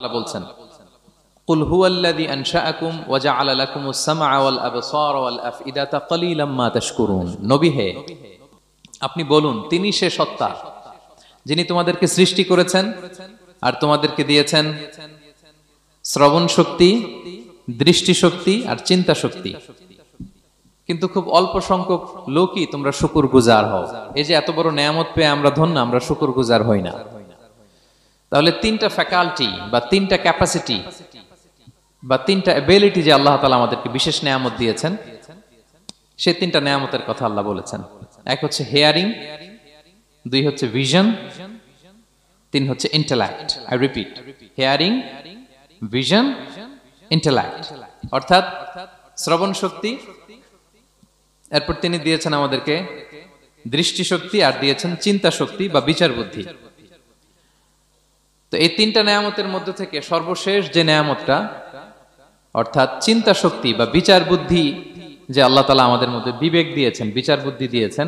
আল্লাহ বলছেন কুল হুয়াল্লাযী আনশাআকুম ওয়া জাআলা লাকুমুস সামআ ওয়াল আবসারা ওয়াল আফইদাতা ক্বালীলাম মা তাশকুরুন। নবী হে, আপনি বলুন, তিনি সে সত্তা যিনি তোমাদেরকে সৃষ্টি করেছেন আর তোমাদেরকে দিয়েছেন শ্রবণ শক্তি, দৃষ্টি শক্তি আর চিন্তা শক্তি, কিন্তু খুব অল্প সংখ্যক লোকই তোমরা শুকরগুজার হও। এই যে এত বড় নেয়ামত পেয়ে আমরা ধন্য, আমরা শুকরগুজার হই না। তাহলে তিনটা ফ্যাকাল্টি বা তিনটা ক্যাপাসিটি বা তিনটা এবিলিটি যে আল্লাহ তাআলা আমাদেরকে বিশেষ নেয়ামত দিয়েছেন, সেই তিনটা নেয়ামতের কথা আল্লাহ বলেছেন। এক হচ্ছে হিয়ারিং, দুই হচ্ছে ভিশন, তিন হচ্ছে intellect. I repeat, hearing, vision, intellect, অর্থাৎ শ্রবণ শক্তি, এরপর তিনি দিয়েছেন আমাদেরকে দৃষ্টি শক্তি আর দিয়েছেন চিন্তা শক্তি বা বিচার বুদ্ধি। তো এই তিনটা নেয়ামতের মধ্যে থেকে সর্বশেষ যে নেয়ামতটা অর্থাৎ চিন্তা শক্তি বা বিচার বুদ্ধি, যে আল্লাহ তাআলা আমাদের মধ্যে বিবেক দিয়েছেন, বিচার বুদ্ধি দিয়েছেন,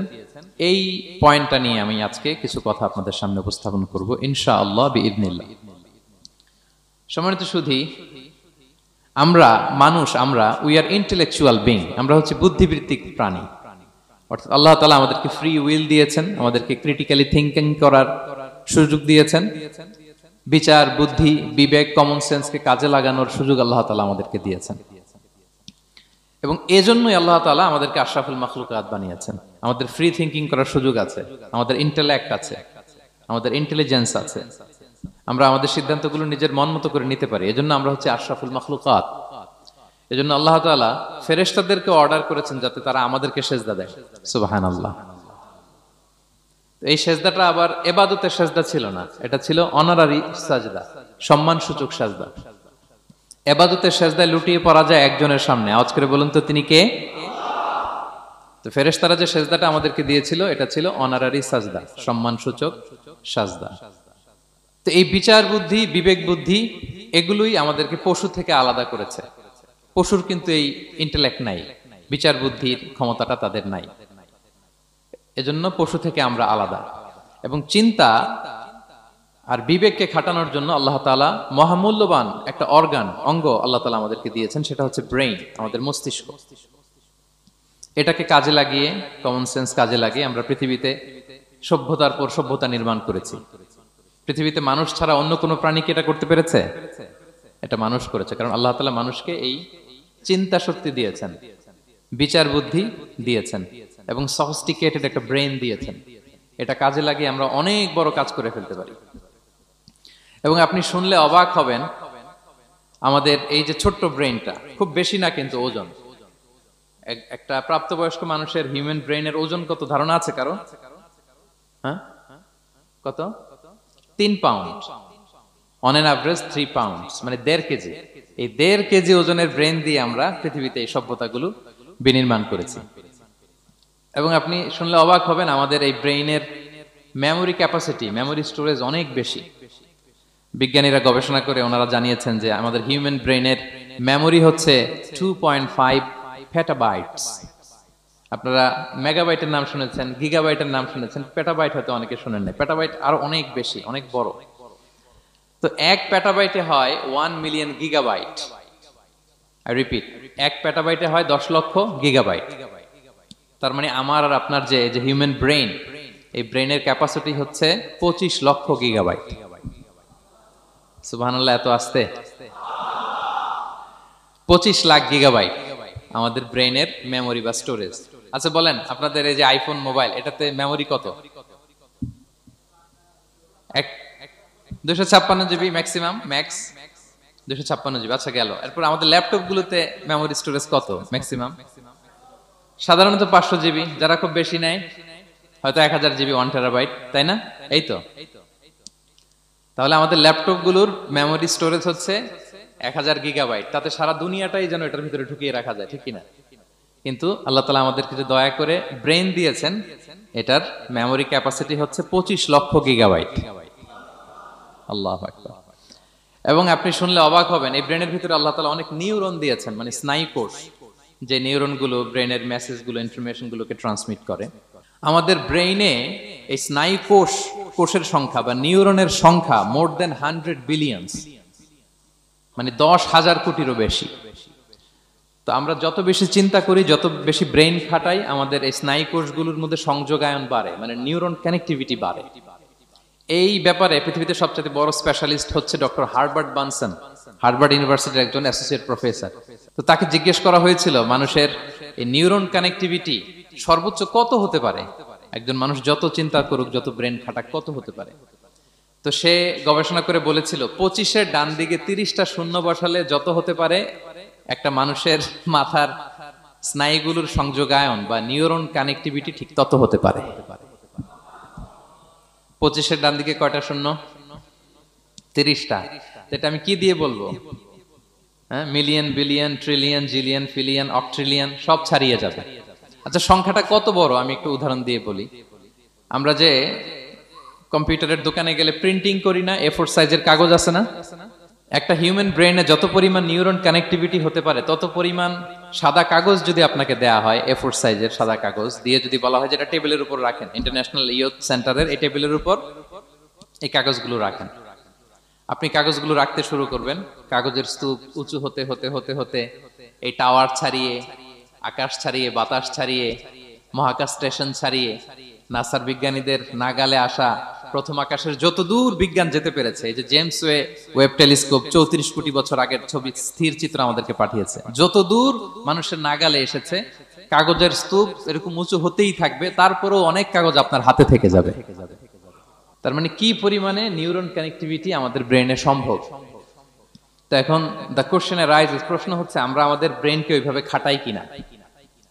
এই পয়েন্টটা নিয়ে আমি আজকে কিছু কথা আপনাদের সামনে উপস্থাপন করব ইনশাআল্লাহ বিইذنিল্লাহ। সম্মানিত সুধী, আমরা উই আর ইন্টেলেকচুয়াল বিং, আমরা হচ্ছে বুদ্ধিবৃত্তিক প্রাণী। অর্থাৎ আল্লাহ তাআলা আমাদেরকে ফ্রি উইল দিয়েছেন, আমাদেরকে ক্রিটিক্যালি থিঙ্কিং করার সুযোগ দিয়েছেন, বিচার বুদ্ধি বিবেক কমন সেন্সকে কাজে লাগানোর সুযোগ আল্লাহ তাআলা আমাদেরকে দিয়েছেন। এবং এজন্যই আল্লাহ তাআলা আমাদেরকে আশরাফুল মাখলুকাত বানিয়েছেন। আমাদের ফ্রি থিঙ্কিং করার সুযোগ আছে, আমাদের ইন্টেলেক্ট আছে, আমাদের ইন্টেলিজেন্স আছে, আমরা আমাদের সিদ্ধান্তগুলো নিজের মন মতো করে নিতে পারি। এজন্য আমরা হচ্ছে আশরাফুল মাখলুকাত। এজন্য আল্লাহ তাআলা ফেরেশতাদেরকে অর্ডার করেছেন যাতে তারা আমাদেরকে সেজদা দেয়। সুবহানাল্লাহ। এই সেজদাটা আবার ইবাদতের সেজদা ছিল না, এটা ছিল অনারারি সাজদা, সম্মানসূচক সাজদা। ইবাদতের সেজদায় লুটিয়ে পড়া যায় একজনের সামনে। আওয়াজ করে বলুন তো, তিনি কে? তো ফেরেশতারা যে সেজদাটা আমাদেরকে দিয়েছিল, এটা ছিল অনারারি সাজদা, সম্মানসূচক সাজদা। তো এই বিচার বুদ্ধি বিবেক বুদ্ধি এগুলোই আমাদেরকে পশু থেকে আলাদা করেছে। পশুর কিন্তু এই ইন্টেলেক্ট নাই, বিচার বুদ্ধির ক্ষমতাটা তাদের নাই, এজন্য পশু থেকে আমরা আলাদা। এবং চিন্তা আর বিবেককে খাটানোর জন্য আল্লাহ তাআলা মহামূল্যবান একটা অঙ্গ আল্লাহ তাআলা আমাদেরকে দিয়েছেন, সেটা হচ্ছে ব্রেইন, আমাদের মস্তিষ্ক। এটাকে কাজে লাগিয়ে, কমন সেন্স কাজে লাগিয়ে আমরা পৃথিবীতে সভ্যতার পর সভ্যতা নির্মাণ করেছি। পৃথিবীতে মানুষ ছাড়া অন্য কোনো প্রাণী কি এটা করতে পেরেছে? এটা মানুষ করেছে, কারণ আল্লাহ তাআলা মানুষকে এই চিন্তা শক্তি দিয়েছেন, বিচার বুদ্ধি দিয়েছেন এবং সফিস্টিকেটেড একটা ব্রেন দিয়েছেন। এটা কাজে লাগিয়ে আমরা অনেক বড় কাজ করে ফেলতে পারি। এবং আপনি শুনলে অবাক হবেন, আমাদের এই যে ছোট্ট ব্রেনটা, খুব বেশি না কিন্তু ওজন, একটা প্রাপ্তবয়স্ক মানুষের হিউম্যান ব্রেনের ওজন কত ধারণা আছে কারো? হ্যাঁ, কত? 3 pound, on an average 3 pound, মানে 1.5 কেজি। এই 1.5 কেজি ওজনের ব্রেন দিয়ে আমরা পৃথিবীতে এই সভ্যতাগুলো বিনির্মাণ করেছি। এবং আপনি শুনলে অবাক হবেন, আমাদের এই ব্রেইনের মেমোরি ক্যাপাসিটি, মেমোরি স্টোরেজ অনেক বেশি। বিজ্ঞানীরা গবেষণা করে ওনারা জানিয়েছেন যে আমাদের হিউম্যান ব্রেইনের মেমোরি হচ্ছে 2.5 পেটাবাইটস। আপনারা মেগাবাইটের নাম শুনেছেন, গিগাবাইটের নাম শুনেছেন, পেটাবাইট হয়তো অনেকে শুনেন না। পেটাবাইট আরো অনেক বেশি, অনেক বড়। তো 1 পেটাবাইটে হয় 1 মিলিয়ন গিগাবাইট। আই রিপিট, 1 পেটাবাইটে হয় 10 লক্ষ গিগাবাইট। তার মানে আমার আর আপনার যে হিউম্যান ব্রেইন, এই ব্রেইনের ক্যাপাসিটি হচ্ছে 25 লক্ষ গিগাবাইট। সুবহানাল্লাহ, এত আস্তে! 25 লাখ গিগাবাইট আমাদের ব্রেইনের মেমোরি বা স্টোরেজ। আচ্ছা বলেন, আপনাদের এই যে আইফোন মোবাইল, এটাতে মেমোরি কত? 256 জিবি ম্যাক্সিমাম, ম্যাক্স 256 জিবি। আচ্ছা গেল। এরপর আমাদের ল্যাপটপ গুলোতে মেমোরি স্টোরেজ কত ম্যাক্সিমাম? সাধারণত 500 জিবি, যারা খুব বেশি নেয় হয়তো 1000 জিবি, 1 টেরাবাইট, তাই না? এই তো। তাহলে আমাদের ল্যাপটপ গুলোর মেমোরি স্টোরেজ হচ্ছে 1000 গিগাবাইট। তাতে সারা দুনিয়াটাই যেন এটার ভিতরে ঢুকিয়ে রাখা যায়, ঠিক কিনা? কিন্তু আল্লাহ তাআলা আমাদেরকে যে দয়া করে ব্রেইন দিয়েছেন, এটার মেমোরি ক্যাপাসিটি হচ্ছে 25 লক্ষ গিগাবাইট। আল্লাহু আকবার। এবং আপনি শুনলে অবাক হবেন, এই ব্রেনের ভিতরে আল্লাহ তাআলা অনেক নিউরন দিয়েছেন, মানে স্নায়ু কোষ, যে নিউরনগুলো ব্রেনের মেসেজগুলো, ইনফরমেশনগুলোকে ট্রান্সমিট করে। আমাদের ব্রেইনে এই স্নায়ু কোষের সংখ্যা বা নিউরনের সংখ্যা মোর দেন 100 বিলিয়নস। মানে 10,000 কোটিরও বেশি। তো আমরা যত বেশি চিন্তা করি, যত বেশি ব্রেইন খাটাই, আমাদের এই স্নায়ু কোষগুলোর মধ্যে সংযোগায়ন বাড়ে, মানে নিউরন কানেক্টিভিটি বাড়ে। এই ব্যাপারে পৃথিবীতে সবচেয়ে বড় স্পেশালিস্ট হচ্ছে ডক্টর হার্বার্ট বানসন, হার্ভার্ড ইউনিভার্সিটির একজন অ্যাসোসিয়েট প্রফেসর। তো তাকে জিজ্ঞেস করা হয়েছিল মানুষের এই নিউরন কানেক্টিভিটি সর্বোচ্চ কত হতে পারে, একজন মানুষ যত চিন্তা করুক, যত ব্রেন খাটাক, কত হতে পারে। তো সে গবেষণা করে বলেছিল 25-এর ডান দিকে 30টা শূন্য বসালে যত হতে পারে একটা মানুষের মাথার স্নায়ুগুলোর সংযোগায়ন বা নিউরন কানেক্টিভিটি ঠিক তত হতে পারে। 25-এর ডান দিকে কয়টা শূন্য? 30টা। এটা আমি কি দিয়ে বলবো? হ্যাঁ, million, billion, trillion, zillion, fillion, octillion সব ছাড়িয়ে যাবে। আচ্ছা, সংখ্যাটা কত বড় আমি একটু উদাহরণ দিয়ে বলি। আমরা যে কম্পিউটারের দোকানে গেলে প্রিন্টিং করি না, A4 সাইজের কাগজ আছে না? একটা হিউম্যান ব্রেইনে যত পরিমাণ নিউরন কানেক্টিভিটি হতে পারে, তত পরিমাণ সাদা কাগজ যদি আপনাকে দেয়া হয়, A4 সাইজের সাদা কাগজ দিয়ে যদি বলা হয় যেটা টেবিলের উপর রাখেন, ইন্টারন্যাশনাল ইয়ুথ সেন্টারের এই টেবিলের উপর এই কাগজগুলো রাখেন, আপনি কাগজগুলো রাখতে শুরু করবেন। কাগজের স্তূপ উঁচু হতে হতে হতে হতে এই টাওয়ার ছাড়িয়ে, আকাশ ছাড়িয়ে, বাতাস ছাড়িয়ে, মহাকাশ স্টেশন ছাড়িয়ে, নাসার বিজ্ঞানীদের নাগালে আসা প্রথম আকাশের যত দূর বিজ্ঞান যেতে পেরেছে, এই যে জেমস ওয়েব টেলিস্কোপ 34 কোটি বছর আগের ছবি, স্থির চিত্র আমাদেরকে পাঠিয়েছে, যত দূর মানুষের নাগালে এসেছে, কাগজের স্তূপ এরকম উঁচু হতেই থাকবে, তারপরেও অনেক কাগজ আপনার হাতে থেকে যাবে। তার মানে কি পরিমাণে নিউরন কানেক্টিভিটি আমাদের ব্রেইনে সম্ভব। তো এখন দ্য কোশ্চেন রাইজেস, প্রশ্ন হচ্ছে আমরা আমাদের ব্রেইনকে ওইভাবে খাটাই কিনা,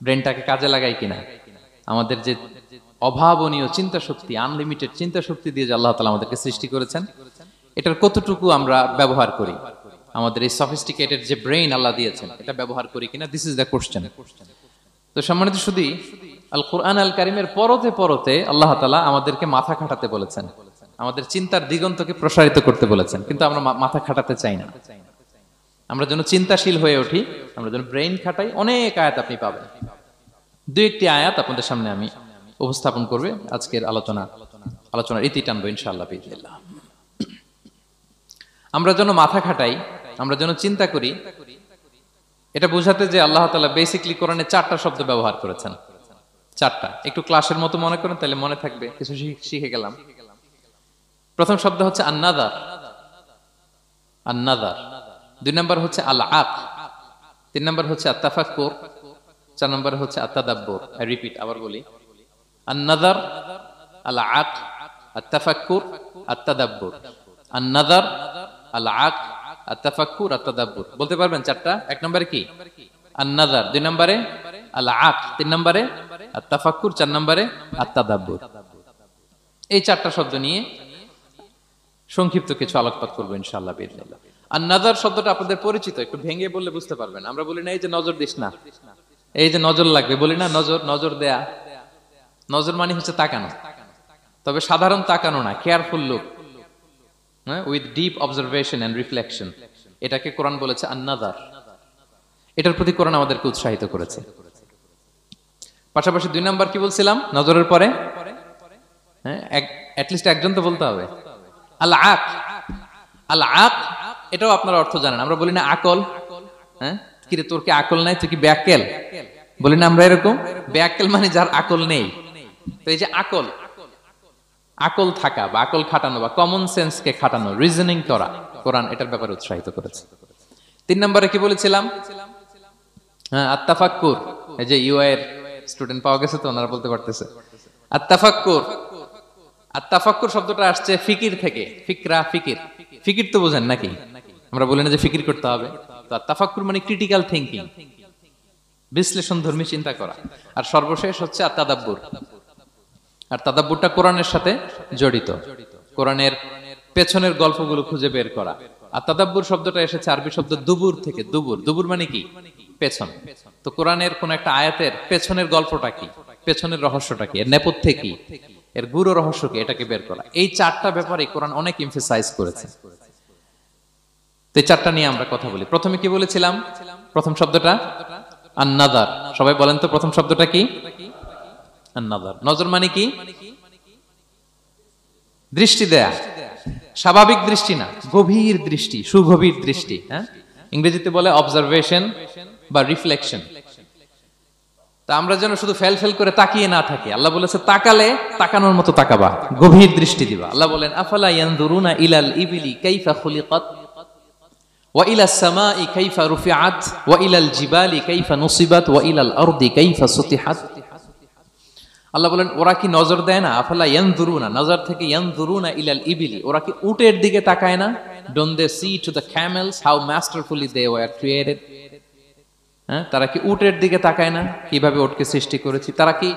ব্রেইনটাকে কাজে লাগাই কিনা। আমাদের যে অভাবনীয় চিন্তা শক্তি, আনলিমিটেড চিন্তা শক্তি দিয়ে যে আল্লাহ তাআলা আমাদেরকে সৃষ্টি করেছেন, এটার কতটুকু আমরা ব্যবহার করি, আমাদের এই সফিস্টিকেটেড যে ব্রেইন আল্লাহ দিয়েছেন এটা ব্যবহার করি কিনা, দিস ইজ দ্য কোশ্চেন। তো সম্মানিত শুধু আল কোরআন আল কারিমের পরতে পরতে আল্লাহ তাআলা আমাদেরকে মাথা খাটাতে বলেছেন, আমাদের চিন্তার দিগন্তকে প্রসারিত করতে বলেছেন, কিন্তু আমরা মাথা খাটাতে চাই না। আমরা যেন চিন্তাশীল হয়ে উঠি, আমরা যেন ব্রেইন খাটাই। অনেক আয়াত আপনি পাবেন, দুই একটি আয়াত আপনাদের সামনে আমি উপস্থাপন করবে আজকের আলোচনার ইতি টানবো ইনশাআল্লাহ বিইজনিল্লাহ। আমরা যেন মাথা খাটাই, আমরা যেন চিন্তা করি, এটা বোঝাতে যে আল্লাহ তাআলা বেসিক্যালি কোরআনে 4টা শব্দ ব্যবহার করেছেন। 4টা, একটু ক্লাসের মতো মনে করেন, তাহলে মনে থাকবে, কিছু শিখে গেলাম। প্রথম শব্দ হচ্ছে আন-নাযার, আন-নাযার। 2 নম্বর হচ্ছে আল-আক, 3 নম্বর হচ্ছে আত-তাফাক্কুর, 4 নম্বর হচ্ছে আত-তাদাব্বুর। আই রিপিট, আবার বলি, আন-নাযার, আল-আক, আত-তাফাক্কুর, আত-তাদাব্বুর। আন-নাযার, আল-আক, আত-তাফাক্কুর, আত-তাদাব্বুর। বলতে পারবেন 4টা? 1 নম্বরে কি? আন-নাযার, 2 নম্বরে আল-আক, 3 নম্বরে আত-তাফাক্কুর, 4 নম্বরে আত-তাদাব্বুর। এই 4টা শব্দ নিয়ে সংক্ষিপ্ত কিছু আলোকপাত করবো ইনশাআল্লাহ বিইজনিল্লাহ। আন-নাযার শব্দটা আপনাদের পরিচিত, একটু ভেঙে বললে বুঝতে পারবেন। আমরা বলি না এই যে নজর দিস না, এই যে নজর লাগবে, বলি না নজর দেয়া। নজর মানে হচ্ছে তাকানো, তবে সাধারণ তাকানো না, careful look, with deep observation and reflection. এটাকে কোরআন বলেছে আন-নাযার। এটার প্রতি কোরআন আমাদেরকে উৎসাহিত করেছে। পাশাপাশি 2 নাম্বার কি বলছিলাম নজরের পরে? অ্যাটলিস্ট একজন তো বলতে হবে। আল-আক, আল-আক, এটাও আপনারা অর্থ জানেন। আমরা বলি না আকল, হ্যাঁ, কিরে তোর কি আকল নাই, তুই কি ব্যাকেল, বলি না আমরা এরকম? ব্যাকেল মানে যার আকল নেই। তো এই যে আকল, আকল থাকা বা আকল খাটানো বা কমন সেন্সকে খাটানো, রিজনিং করা, কোরআন এটার ব্যাপারে উৎসাহিত করেছে। 3 নম্বরে কি বলেছিলাম? হ্যাঁ, আত-তাফাক্কুর। এই যে ইউআই এর স্টুডেন্ট পাওয়া গেছে তো, ওনারা বলতে পারতেছে আত-তাফাক্কুর। আত-তাফাক্কুর শব্দটা আসছে ফিকির থেকে, ফিকরা, ফিকির। ফিকির তো বোঝেন নাকি? আমরা বলি না যে ফিকির করতে হবে? তো আত-তাফাক্কুর মানে ক্রিটিক্যাল থিংকিং, বিশ্লেষণধর্মী চিন্তা করা। আর সর্বশেষ হচ্ছে আত-তাদাব্বুর। আর তাদাব্বুরটা কোরআনের সাথে জড়িত, কোরআনের পেছনের গল্পগুলো খুঁজে বের করা। আর তাদাব্বুর শব্দটা এসেছে আরবি শব্দ দুবুর থেকে। দুবুর, দুবুর মানে কি? পেছন। তো কোরআনের কোন একটা আয়াতের পেছনের গল্পটা কি, পেছনের রহস্যটা কি, এর নেপথ্যে কি, এর গুরু রহস্য কি, এটাকে বের করা। এই 4টা ব্যাপারে কোরআন অনেক এমফাসাইজ করেছে। তো এই 4টা নিয়ে আমরা কথা বলি। প্রথমে কি বলেছিলাম? প্রথম শব্দটা আন-নাযার। সবাই বলেন তো প্রথম শব্দটা কি? আন-নাযার। নজর মানে কি? দৃষ্টি দেয়া, স্বাভাবিক দৃষ্টি না, গভীর দৃষ্টি, সুগভীর দৃষ্টি। হ্যাঁ, ইংরেজিতে বলে অবজারভেশন বা রিফ্লেকশন। তা আমরা যেন শুধু ফেল ফেল করে তাকিয়ে না থাকি। আল্লাহ বলেছে তাকালে তাকানোর মতো তাকাবা, গভীর দৃষ্টি দিবা। আল্লাহ বলেন আফালা ইয়ানজুরুনা ইলাল ইবিলি কাইফা খুলিকাত ওয়া ইলাস সামাই কাইফা রুফিআত ওয়া ইলাল জিবালি কাইফা নুসিবাত ওয়া ইলাল আরদি কাইফা সুতিহাত। আল্লাহ বলেন ওরা কি নজর দেয় না? আফালা ইয়ানজুরুনা, নজর থেকে ইয়ানজুরুনা ইলাল ইবিলি, ওরা কি উটের দিকে তাকায় না? Don't they see to the camels how masterfully they were created? হ্যাঁ, তারা কি উটের দিকে তাকায় না কিভাবে উটকে সৃষ্টি করেছি? তারা কি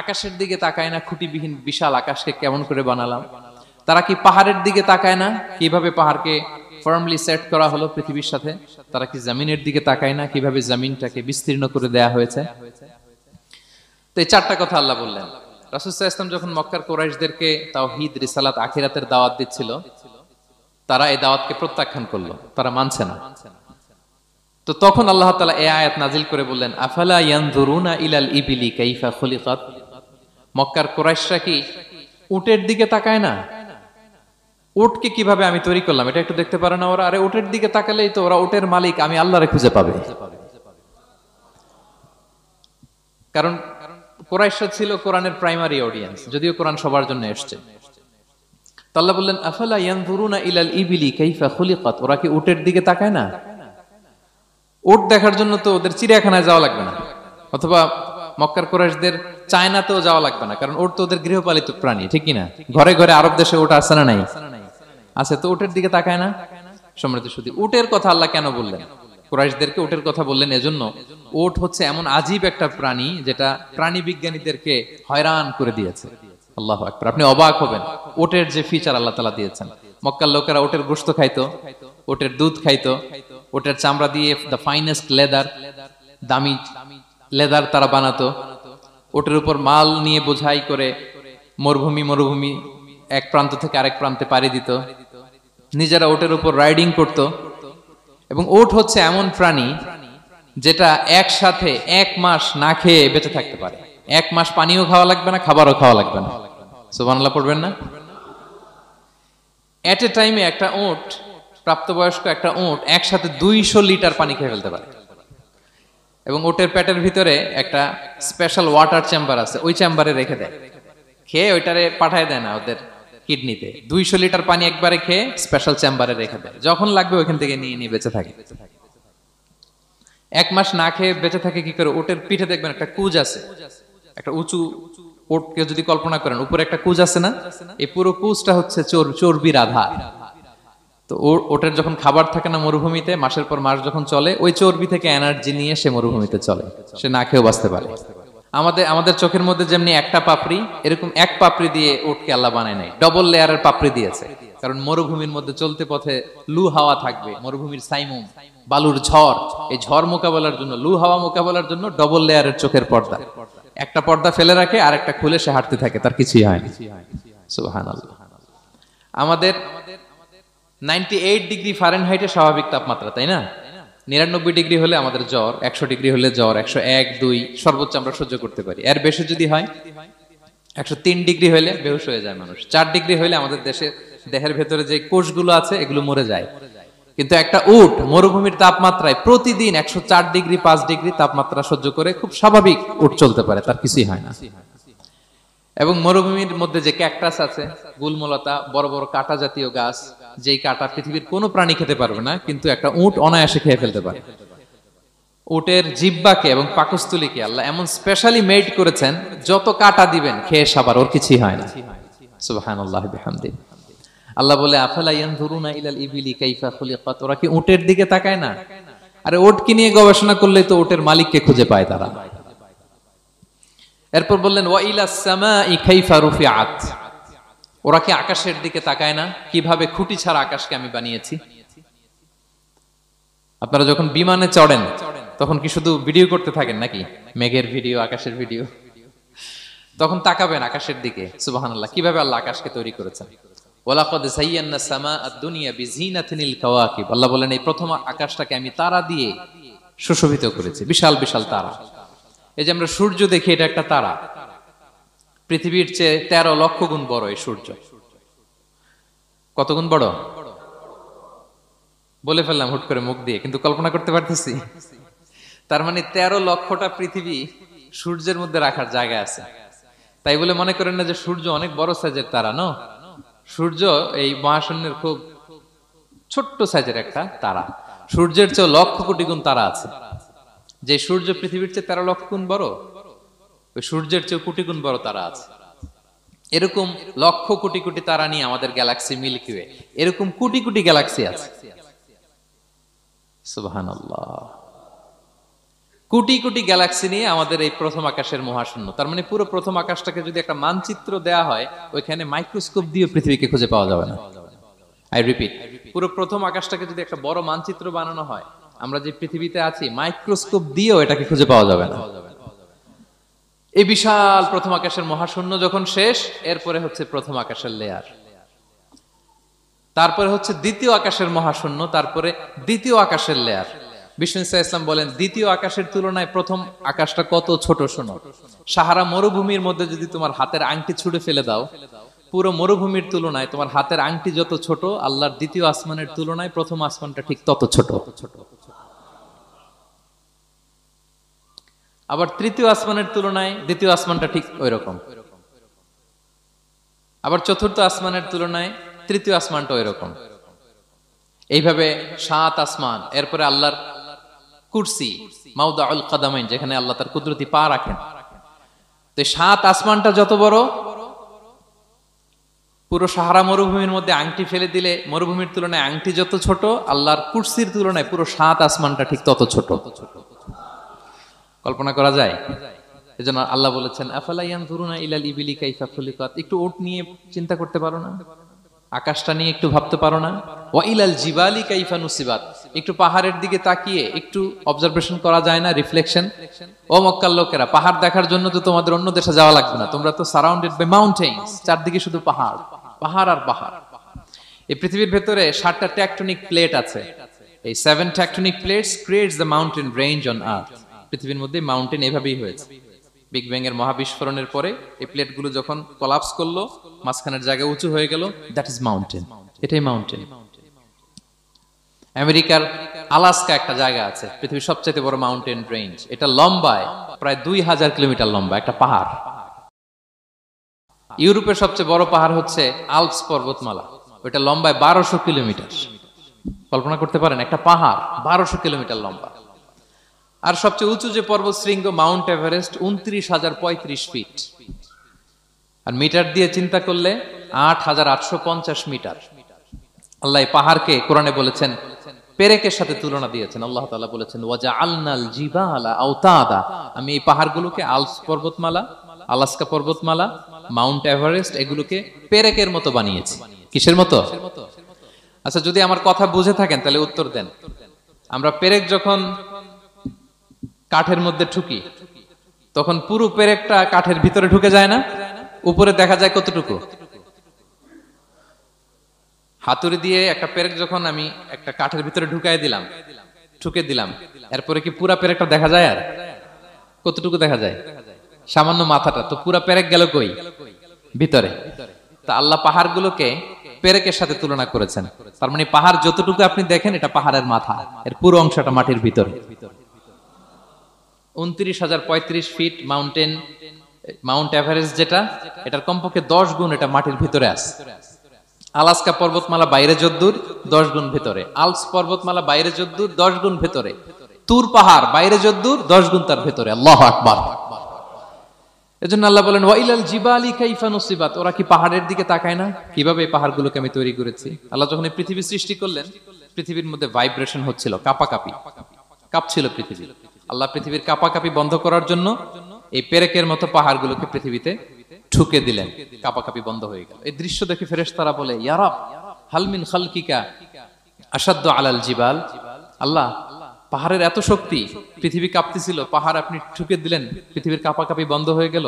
আকাশের দিকে তাকায় না খুঁটিবিহীন বিশাল আকাশকে কেমন করে বানালাম? তারা কি পাহাড়ের দিকে তাকায় না কিভাবে পাহাড়কে ফার্মলি সেট করা হলো পৃথিবীর সাথে? তারা কি জমিনের দিকে তাকায় না কিভাবে জমিনটাকে বিস্তীর্ণ করে দেয়া হয়েছে? তো এই চারটা কথা আল্লাহ বললেন। রাসূল সাল্লাল্লাহু আলাইহি ওয়াসাল্লাম যখন মক্কার কুরাইশদেরকে তাওহীদ, রিসালাত, আখিরাতের দাওয়াত দিচ্ছিল, তারা এই দাওয়াতকে প্রত্যাখ্যান করলো, তারা মানছে না। তো তখন আল্লাহ তাআলা এই আয়াত নাজিল করে বললেন আফালা ইয়ানজুরুনা ইলাল ইবিলি কাইফা খুলিকাত। মক্কার কুরাইশরা কি উটের দিকে তাকায় না? উটকে কিভাবে আমি তৈরি করলাম এটা একটু দেখতে পারে না ওরা? আরে উটের দিকে তাকালেই তো ওরা উটের মালিক আমি আল্লাহরে খুঁজে পাবে। কারণ কুরাইশরা ছিল কোরআনের প্রাইমারি অডিয়েন্স, যদিও কোরআন সবার জন্য এসেছে। তো আল্লাহ বললেন আফালা ইয়ানজুরুনা ইলাল ইবিলি কাইফা খুলিকাত, ওরা কি উটের দিকে তাকায় না? উট দেখার জন্য তো ওদের চিড়িয়াখানায় যাওয়া লাগবে না, অথবা মক্কার কুরাইশদের চায়নাতেও যাওয়া লাগবে না, কারণ উট তো ওদের গৃহপালিত প্রাণী, ঠিক কিনা? ঘরে ঘরে আরব দেশে উট আছে না নাই? আছে। তো উটের দিকে তাকায় না? সম্মানিত সুধী, উটের কথা আল্লাহ কেন বললেন? কুরাইশদেরকে উটের কথা বললেন এজন্য, উট হচ্ছে এমন আজীব একটা প্রাণী যেটা প্রাণী বিজ্ঞানীদেরকে হয়রান করে দিয়েছে। আল্লাহু আকবার, আপনি অবাক হবেন উটের যে ফিচার আল্লাহ তাআলা দিয়েছেন। মক্কার লোকেরা উটের গোশত খাইতো, উটের দুধ খাইতো, উটের চামড়া দিয়ে দ্য ফাইনেস্ট লেদার, দামি লেদার তারা বানাতো। উটের উপর মাল নিয়ে বোঝাই করে মরুভূমি এক প্রান্ত থেকে আরেক প্রান্তে পাড়ি দিত, নিজেরা উটের উপর রাইডিং করত। এবং উট হচ্ছে এমন প্রাণী যেটা একসাথে 1 মাস না খেয়ে বেঁচে থাকতে পারে। 1 মাস পানিও খাওয়া লাগবে না, খাবারও খাওয়া লাগবে না। সুবহানাল্লাহ পড়বেন না? এট এ টাইমে একটা উট, প্রাপ্তবয়স্ক একটা উট একসাথে 200 লিটার পানি খেয়ে ফেলতে পারে। এবং উটের পেটের ভিতরে একটা স্পেশাল ওয়াটার চেম্বার আছে, ওই চেম্বারে রেখে দেয়, খেয়ে ওইটারে পাঠায় দেয় না ওদের কিডনিতে। 200 লিটার পানি একবারে খেয়ে স্পেশাল চেম্বারে রেখে দেয়, যখন লাগবে ওইখান থেকে নিয়ে নিয়ে বেঁচে থাকে। 1 মাস না খেয়ে বেঁচে থাকে কি করে? উটের পিঠে দেখবেন একটা কুজ আছে, একটা উঁচু উটকে যদি কল্পনা করেন, উপরে একটা কুজ আছে না? এই পুরো কুজটা হচ্ছে চর্বির আধার। তো ওটের যখন খাবার থাকে না মরুভূমিতে, মাসের পর মাস যখন চলে, ওই চর্বি থেকে এনার্জি নিয়ে সে মরুভূমিতে চলে, সে না খেয়েও বাঁচতে পারে। আমাদের চোখের মধ্যে যেমনি একটা পাপড়ি, এরকম এক পাপড়ি দিয়ে উটকে আল্লাহ বানায় নাই, ডবল লেয়ারের পাপড়ি দিয়েছে। কারণ মরুভূমির মধ্যে চলতে পথে লু হাওয়া থাকবে, মরুভূমির সাইমুম, বালুর ঝড়, এই ঝড় মোকাবেলার জন্য, লু হাওয়া মোকাবেলার জন্য ডবল লেয়ারের চোখের পর্দা। একটা পর্দা ফেলে রাখে আর একটা খুলে সে হাঁটতে থাকে, তার কিছুই হয় না। সুবহানাল্লাহ। আমাদের 98 ডিগ্রি ফারেনহাইটে স্বাভাবিক তাপমাত্রা, তাই না? 99 ডিগ্রি হলে আমাদের জ্বর, 100 ডিগ্রি হলে জ্বর, 101, 2 সর্বোচ্চ আমরা সহ্য করতে পারি। এর বেশি যদি হয়, 103 ডিগ্রি হলে বেহুশ হয়ে যায় মানুষ। 4 ডিগ্রি হলে আমাদের দেহের ভেতরে যে কোষগুলো আছে এগুলো মরে যায়। কিন্তু একটা উট মরুভূমির তাপমাত্রায় প্রতিদিন 104 ডিগ্রি 5 ডিগ্রি তাপমাত্রা সহ্য করে খুব স্বাভাবিক উট চলতে পারে, তার কিছুই হয় না। এবং মরুভূমির মধ্যে যে ক্যাকটাস আছে, গুলমলতা, বড় বড় কাঁটা জাতীয় গাছ, যেই কাঁটা পৃথিবীর কোনো প্রাণী খেতে পারবে না, কিন্তু একটা উট অনায়াসে খেয়ে ফেলতে পারে। উটের জিহ্বাকে এবং পাকস্থলীকে আল্লাহ এমন স্পেশালি মেড করেছেন, যত কাঁটা দিবেন খেয়ে সাবার, ওর কিছুই হয় না। সুবহানাল্লাহি বিহামদিহি। আল্লাহ বলে আফালা ইয়ানজুরুনা ইলাল ইবিলি কাইফা খুলিকাত, ওরা কি উটের দিকে তাকায় না? আরে উটকে নিয়ে গবেষণা করলেই তো উটের মালিককে খুঁজে পায় তারা। এরপর বললেন ওয়া ইলাস সামাই কাইফা রুফিআত, ওরা কি আকাশের দিকে তাকায় না কিভাবে খুঁটি ছাড়া আকাশকে আমি বানিয়েছি? আপনারা যখন বিমানে চড়েন তখন কি শুধু ভিডিও করতে থাকেন নাকি? মেঘের ভিডিও, আকাশের ভিডিও, তখন তাকাবেন আকাশের দিকে। সুবহানাল্লাহ, কিভাবে আল্লাহ আকাশকে তৈরি করেছেন। ওয়ালাকাদ যায়্যানা সামা আদ-দুনিয়া বিজিনাতিনিল কাওয়াকিব, আল্লাহ বলেন এই প্রথম আকাশটাকে আমি তারা দিয়ে সুশোভিত করেছি, বিশাল বিশাল তারা। এই যে আমরা সূর্য দেখি, এটা একটা তারা, পৃথিবীর চেয়ে 13 লক্ষ গুণ বড় এই সূর্য। কত গুণ বড়? বলে ফেললাম হুট করে মুখ দিয়ে, কিন্তু কল্পনা করতে পারতেছি। তার মানে 13 লক্ষটা পৃথিবী সূর্যের মধ্যে রাখার জায়গা আছে। তাই বলে মনে করেন না যে সূর্য অনেক বড় সাইজের তারা, ন। সূর্য এই মহাশূন্যের খুব ছোট্ট সাইজের একটা তারা। সূর্যের চেয়ে লক্ষ কোটি গুণ তারা আছে। যে সূর্য পৃথিবীর চেয়ে 13 লক্ষ গুণ বড়, ওই সূর্যের চেয়ে কোটি গুণ বড় তারা আছে। এরকম লক্ষ কোটি কোটি তারা নিয়ে আমাদের গ্যালাক্সি মিল্কি ওয়ে, এরকম কোটি কোটি গ্যালাক্সি আছে। সুবহানাল্লাহ। কোটি কোটি গ্যালাক্সি নিয়ে আমাদের এই প্রথম আকাশের মহাশূন্য। তার মানে পুরো প্রথম আকাশটাকে যদি একটা মানচিত্র দেয়া হয়, ওইখানে মাইক্রোস্কোপ দিয়ে পৃথিবীকে খুঁজে পাওয়া যাবে না। আই রিপিট, পুরো প্রথম আকাশটাকে যদি একটা বড় মানচিত্র বানানো হয়, আমরা যে পৃথিবীতে আছি মাইক্রোস্কোপ দিয়েও এটাকে খুঁজে পাওয়া যাবে না। এই বিশাল প্রথম আকাশের মহাশূন্য যখন শেষ, এরপরে হচ্ছে প্রথম আকাশের লেয়ার, তারপরে হচ্ছে দ্বিতীয় আকাশের মহাশূন্য, তারপরে দ্বিতীয় আকাশের লেয়ার। বিষ্ণু ইসলাম বলেন, দ্বিতীয় আকাশের তুলনায় প্রথম আকাশটা কত ছোট শোনো। সাহারা মরুভূমির মধ্যে যদি তোমার হাতের আংটি ছুঁড়ে ফেলে দাও, পুরো মরুভূমির তুলনায় তোমার হাতের আংটি যত ছোট, আল্লাহর দ্বিতীয় আসমানের তুলনায় প্রথম আসমানটা ঠিক তত ছোট। আবার তৃতীয় আসমানের তুলনায় দ্বিতীয় আসমানটা ঠিক ওই রকম। আবার চতুর্থ আসমানের তুলনায় তৃতীয় আসমানটা ওই রকম। এইভাবে 7 আসমান, এরপরে আল্লাহর কুরসি, মাউদাউল কাদামাইন, যেখানে আল্লাহ তার কুদরতি পা রাখেন। তো 7 আসমানটা যত বড়, পুরো সাহারা মরুভূমির মধ্যে আংটি ফেলে দিলে মরুভূমির তুলনায় আংটি যত ছোট, আল্লাহর কুরসির তুলনায় পুরো 7 আসমানটা ঠিক তত ছোট। কল্পনা করা যায়? এজন্য আল্লাহ বলেছেন, আফালা ইয়ানজুরুনা ইলাল ইবিলি কাইফা খুলিকাত। একটু ওট নিয়ে চিন্তা করতে পারো না? আকাশটা নিয়ে একটু ভাবতে পারো না? ওয়া ইলাল জিবালি কাইফা নুসিবাত। একটু পাহাড়ের দিকে তাকিয়ে একটু অবজারভেশন করা যায় না, রিফ্লেকশন? ও মক্কার লোকেরা, পাহাড় দেখার জন্য তো তোমাদের অন্য দেশে যাওয়া লাগবে না, তোমরা তো সারাউন্ডেড বাই মাউন্টেন্স, চারদিকে শুধু পাহাড়, পাহাড় আর পাহাড়। এই পৃথিবীর ভেতরে 7টা টেকটনিক প্লেট আছে। এই 7 tectonic plates creates the mountain range on earth. পৃথিবীর মধ্যে মাউন্টেন এভাবেই হয়েছে। বিগ ব্যাং এর মহাবিস্ফোরণের পরে এই প্লেটগুলো যখন কোলাপস করলো, মাঝখানের জায়গা উঁচু হয়ে গেল, দ্যাট ইজ মাউন্টেন। এটাই মাউন্টেন। আমেরিকার আলাস্কা একটা জায়গা আছে, পৃথিবীর সবচেয়ে বড় মাউন্টেন রেঞ্জ। এটা লম্বায় প্রায় 2000 কিলোমিটার লম্বা একটা পাহাড়। ইউরোপের সবচেয়ে বড় পাহাড় হচ্ছে আল্পস পর্বতমালা, ওটা লম্বায় 1200 কিলোমিটার। কল্পনা করতে পারেন, একটা পাহাড় 1200 কিলোমিটার লম্বা। আর সবচেয়ে উঁচু যে পর্বত শৃঙ্গ মাউন্ট এভারেস্ট 29,035 ফিট। আর মিটার দিয়ে চিন্তা করলে 8,850 মিটার। আল্লাহ পাহাড়কে কোরআনে বলেছেন, পেরেকের সাথে তুলনা দিয়েছেন। আল্লাহ তাআলা বলেছেন, ওয়াজআলনাল জিবালা আওতাদা। আমি এই পাহাড়গুলোকে, আল্পস পর্বতমালা, আলাস্কা পর্বতমালা, মাউন্ট এভারেস্ট, এগুলোকে পেরেকের মতো বানিয়েছি। কিসের মতো? আচ্ছা, যদি আমার কথা বুঝে থাকেন তাহলে উত্তর দেন। আমরা পেরেক যখন কাঠের মধ্যে ঠুকি, তখন পুরো পেরেকটা কাঠের ভিতরে ঢুকে যায় না? উপরে দেখা যায় কতটুকু? হাতুড়ি দিয়ে একটা পেরেক যখন আমি একটা কাঠের ভিতরে ঢুকাই দিলাম, ঠুকে দিলাম, এরপরে কি পুরা পেরেকটা দেখা যায়? আর কতটুকু দেখা যায়? সামান্য মাথাটা। তো পুরা পেরেক গেল কই? ভিতরে। তা আল্লাহ পাহাড়গুলোকে পেরেকের সাথে তুলনা করেছেন। তার মানে পাহাড় যতটুকু আপনি দেখেন, এটা পাহাড়ের মাথা, এর পুরো অংশটা মাটির ভিতরে। 29,035 ফিট মাউন্টেন, মাউন্ট এভারেস্ট যেটা, এটার কমপক্ষে 10 গুণ এটা মাটির ভিতরে আছে। আলাস্কা পর্বতমালা বাইরে যদ্দূর, 10 গুণ ভিতরে। আল্পস পর্বতমালা বাইরে যদ্দূর, 10 গুণ ভিতরে। তুর পাহাড় বাইরে যদ্দূর, 10 গুণ তার ভিতরে। আল্লাহু আকবার। এজন্য আল্লাহ বলেন, ওয়াইলাল জিবালি কাইফা নুসিবাত। ওরা কি পাহাড়ের দিকে তাকায় না? কিভাবে এই পাহাড়গুলোকে আমি তৈরি করেছি। আল্লাহ যখন এই পৃথিবী সৃষ্টি করলেন, পৃথিবীর মধ্যে ভাইব্রেশন হচ্ছিল, কাঁপাকাঁপি, কাঁপছিল পৃথিবী। আল্লাহ পৃথিবীর কাঁপাকাঁপি বন্ধ করার জন্য এই পেরেকের মতো পাহাড়গুলোকে পৃথিবীতে ঠুকে দিলেন, কাঁপাকাঁপি বন্ধ হয়ে গেল। এই দৃশ্য দেখে ফেরেশতারা বলে, ইয়া রাব হাল মিন খালকিকা আশাদ্দু আলাল জিবাল। আল্লাহ, পাহাড়ের এত শক্তি, পৃথিবী কাঁপতেছিল, পাহাড় আপনি ঠুকে দিলেন, পৃথিবীর কাঁপাকাঁপি বন্ধ হয়ে গেল।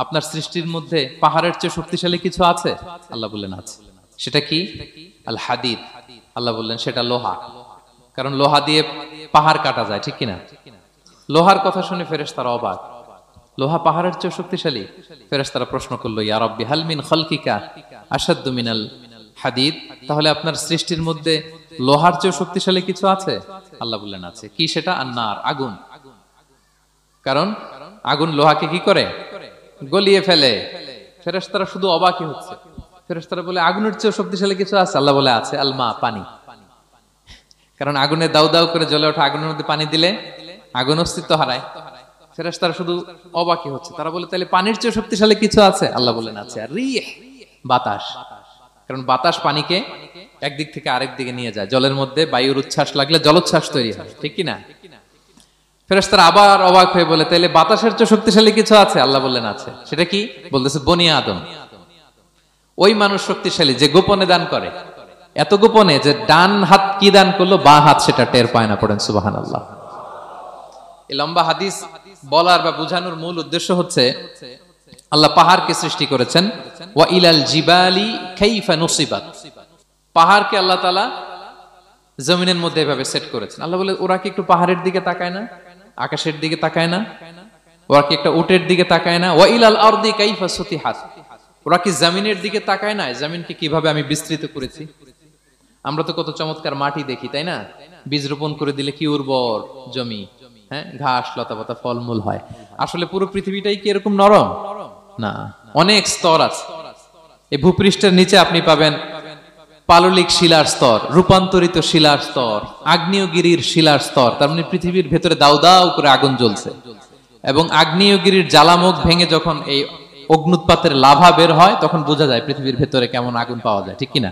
আপনার সৃষ্টির মধ্যে পাহাড়ের চেয়ে শক্তিশালী কিছু আছে? আল্লাহ বললেন আছে। সেটা কি? আল হাদিদ। আল্লাহ বললেন সেটা লোহা। কারণ লোহা দিয়ে পাহাড় কাটা যায়, ঠিক কিনা? লোহার কথা শুনে ফেরেশতারা অবাক। লোহা পাহাড়ের চেয়ে শক্তিশালী? ফেরেশতারা প্রশ্ন করলো, ইয়া রাব্বি হাল মিন খালকিকা আশাদ্দু মিনাল হাদিদ, তাহলে আপনার সৃষ্টির মধ্যে লোহার চেয়ে শক্তিশালী কিছু আছে? আল্লাহ বললেন আছে। কি সেটা? আন্নার, আগুন। কারণ আগুন লোহাকে কি করে? গলিয়ে ফেলে। ফেরেশতারা শুধু অবাকই হচ্ছে। ফেরেশতারা বলে আগুনের চেয়ে শক্তিশালী কিছু আছে? আল্লাহ বলে আছে, আলমা, পানি। কারণ আগুনে দাউ দাউ করে জ্বলে ওঠা আগুনের মধ্যে পানি দিলে আগুন অস্তিত্ব হারায়। ফেরেশতারা শুধু অবাকই হচ্ছে। তারা বলে তাহলে পানির চেয়ে শক্তিশালী কিছু আছে? আল্লাহ বলেন আছে। আর রিহ, বাতাস। কারণ বাতাস পানিকে একদিক থেকে আরেক দিকে নিয়ে যায়। জলের মধ্যে বায়ুর উচ্ছ্বাস লাগলে জলোচ্ছ্বাস তৈরি হয়, ঠিক কি না? ফেরেশতারা আবার অবাক হয়ে বলে তাহলে বাতাসের চেয়ে শক্তিশালী কিছু আছে? আল্লাহ বললেন আছে। সেটা কি? বলতেছে বনি আদম। ওই মানুষ শক্তিশালী যে গোপনে দান করে, এত গোপনে যে ডান হাত কি দান করলো, বা হাত সেটা টের পায় না। পড়েন সুবহানাল্লাহ। এই লম্বা হাদিস বলার বা বুঝানোর মূল উদ্দেশ্য হচ্ছে আল্লাহ পাহাড়কে সৃষ্টি করেছেন। ওয়া ইলাল জিবালি কাইফা নুসিবাত, পাহাড়কে আল্লাহ তাআলা জমিনের মধ্যে এভাবে সেট করেছেন। আল্লাহ বলে ওরা কি একটু পাহাড়ের দিকে তাকায় না, আকাশের দিকে তাকায় না? ওরা কি একটা উটের দিকে তাকায় না? ওয়া ইলাল আরদি কাইফা সুতিহাত, ওরা কি জমিনের দিকে তাকায় না, জমিনকে কিভাবে আমি বিস্তৃত করেছি? আমরা তো কত চমৎকার মাটি দেখি, তাই না? বীজ রোপণ করে দিলে কি উর্বর জমি, হ্যাঁ, ঘাস লতাপাতা ফলমূল হয়। আসলে পুরো পৃথিবীটাই কি এরকম নরম? না, অনেক স্তর আছে। এই ভূপৃষ্ঠের নিচে আপনি পাবেন পাললিক শিলার স্তর, রূপান্তরিত শিলার স্তর, আগ্নেয়গিরির শিলার স্তর। তার মানে পৃথিবীর ভেতরে দাউ দাউ করে আগুন জ্বলছে, এবং আগ্নেয়গিরির জ্বালামুখ ভেঙে যখন এই অগ্নুৎপাতের লাভা বের হয় তখন বোঝা যায় পৃথিবীর ভেতরে কেমন আগুন পাওয়া যায়, ঠিক কিনা?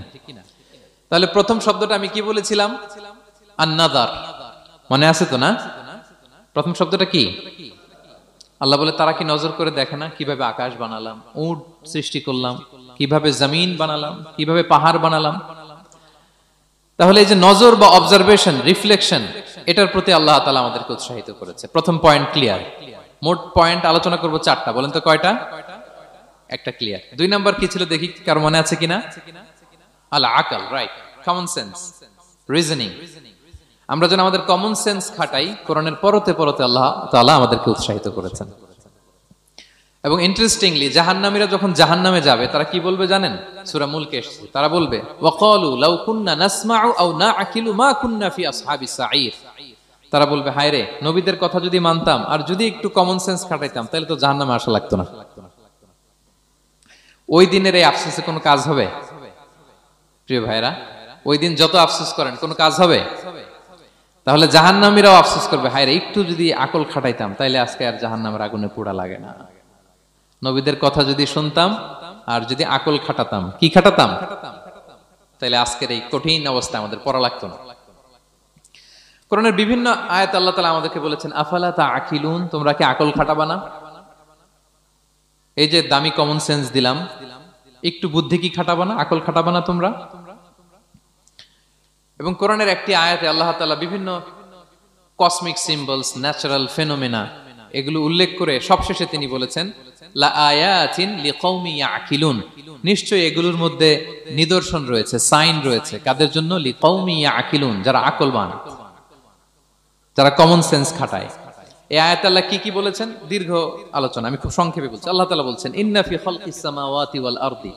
তাহলে প্রথম শব্দটা আমি কি বলেছিলাম? আন-নাযার, মনে আছে তো না? প্রথম শব্দটা কি? আল্লাহ বলে তারা কি নজর করে দেখে না কিভাবে আকাশ বানালাম, উট সৃষ্টি করলাম, কিভাবে জমিন বানালাম, কিভাবে পাহাড় বানালাম? তাহলে এই যে নজর বা অবজারভেশন, রিফ্লেকশন, এটার প্রতি আল্লাহ তাআলা আমাদেরকে উৎসাহিত করেছে। প্রথম পয়েন্ট ক্লিয়ার। মোট পয়েন্ট আলোচনা করব 4টা, বলেন তো কয়টা? একটা ক্লিয়ার। 2 নাম্বার কি ছিল দেখি কার মনে আছে কিনা? আল আকল, রাইট, কমন সেন্স, রিজনিং। আমরা যেন আমাদের কমন সেন্স খাটাই, কোরআনের পরতে পরতে আল্লাহ তাআলা আমাদেরকে উৎসাহিত করেছেন। এবং ইন্টারেস্টিংলি জাহান্নামীরা যখন জাহান্নামে যাবে তারা কি বলবে জানেন? সূরা মুলকে এসেছে, তারা বলবে ওয়াকালু লাউ কুননা নাসমাউ আও নাআকিলু মা কুননা ফি আসহাবিস সাঈর। তারা বলবে হায় রে, নবীদের কথা যদি মানতাম আর যদি একটু কমন সেন্স খাটাইতাম তাহলে তো জাহান্নামে আসা লাগতো না। ওই দিনের এই আফসোসে কোনো কাজ হবে? প্রিয় ভাইরা, ওই দিন যত আফসোস করেন কোনো কাজ হবে? তাহলে জাহান্নামীরাও আফসোস করবে হায় রে, একটু যদি আকল খাটাইতাম তাইলে আজকে আর জাহান্নামের আগুনে পোড়া লাগে না। নবীদের কথা যদি শুনতাম আর যদি আকল খাটাতাম, কি খাটাতাম, তাইলে আজকের এই কঠিন অবস্থা আমাদের পড়া লাগতো না। কোরআনের বিভিন্ন আয়াত আল্লাহ তাআলা আমাদেরকে বলেছেন আফালা তাআকিলুন, তোমরা কি আকল খাটাবা না? এই যে দামি কমন সেন্স দিলাম, একটু বুদ্ধি কি খাটাবা না, আকল খাটাবা না তোমরা? এবং কোরআনের একটি আয়াতে আল্লাহ তাআলা বিভিন্ন কসমিক সিম্বলস, ন্যাচারাল ফেনোমেনা, এগুলো উল্লেখ করে সবশেষে তিনি বলেছেন লা আয়াতিন লিকাউমি ইয়াকিলুন, নিশ্চয়ই এগুলোর মধ্যে নিদর্শন রয়েছে, সাইন রয়েছে। কাদের জন্য? লিকাউমি ইয়াকিলুন, যারা আকলবান, যারা কমন সেন্স খাটায়। এই আয়াতে আল্লাহ কি কি বলেছেন দীর্ঘ আলোচনা, আমি খুব সংক্ষেপে বলছি। আল্লাহ তাআলা বলছেন ইন্না ফি খালকিস সামাওয়াতি ওয়াল আরদি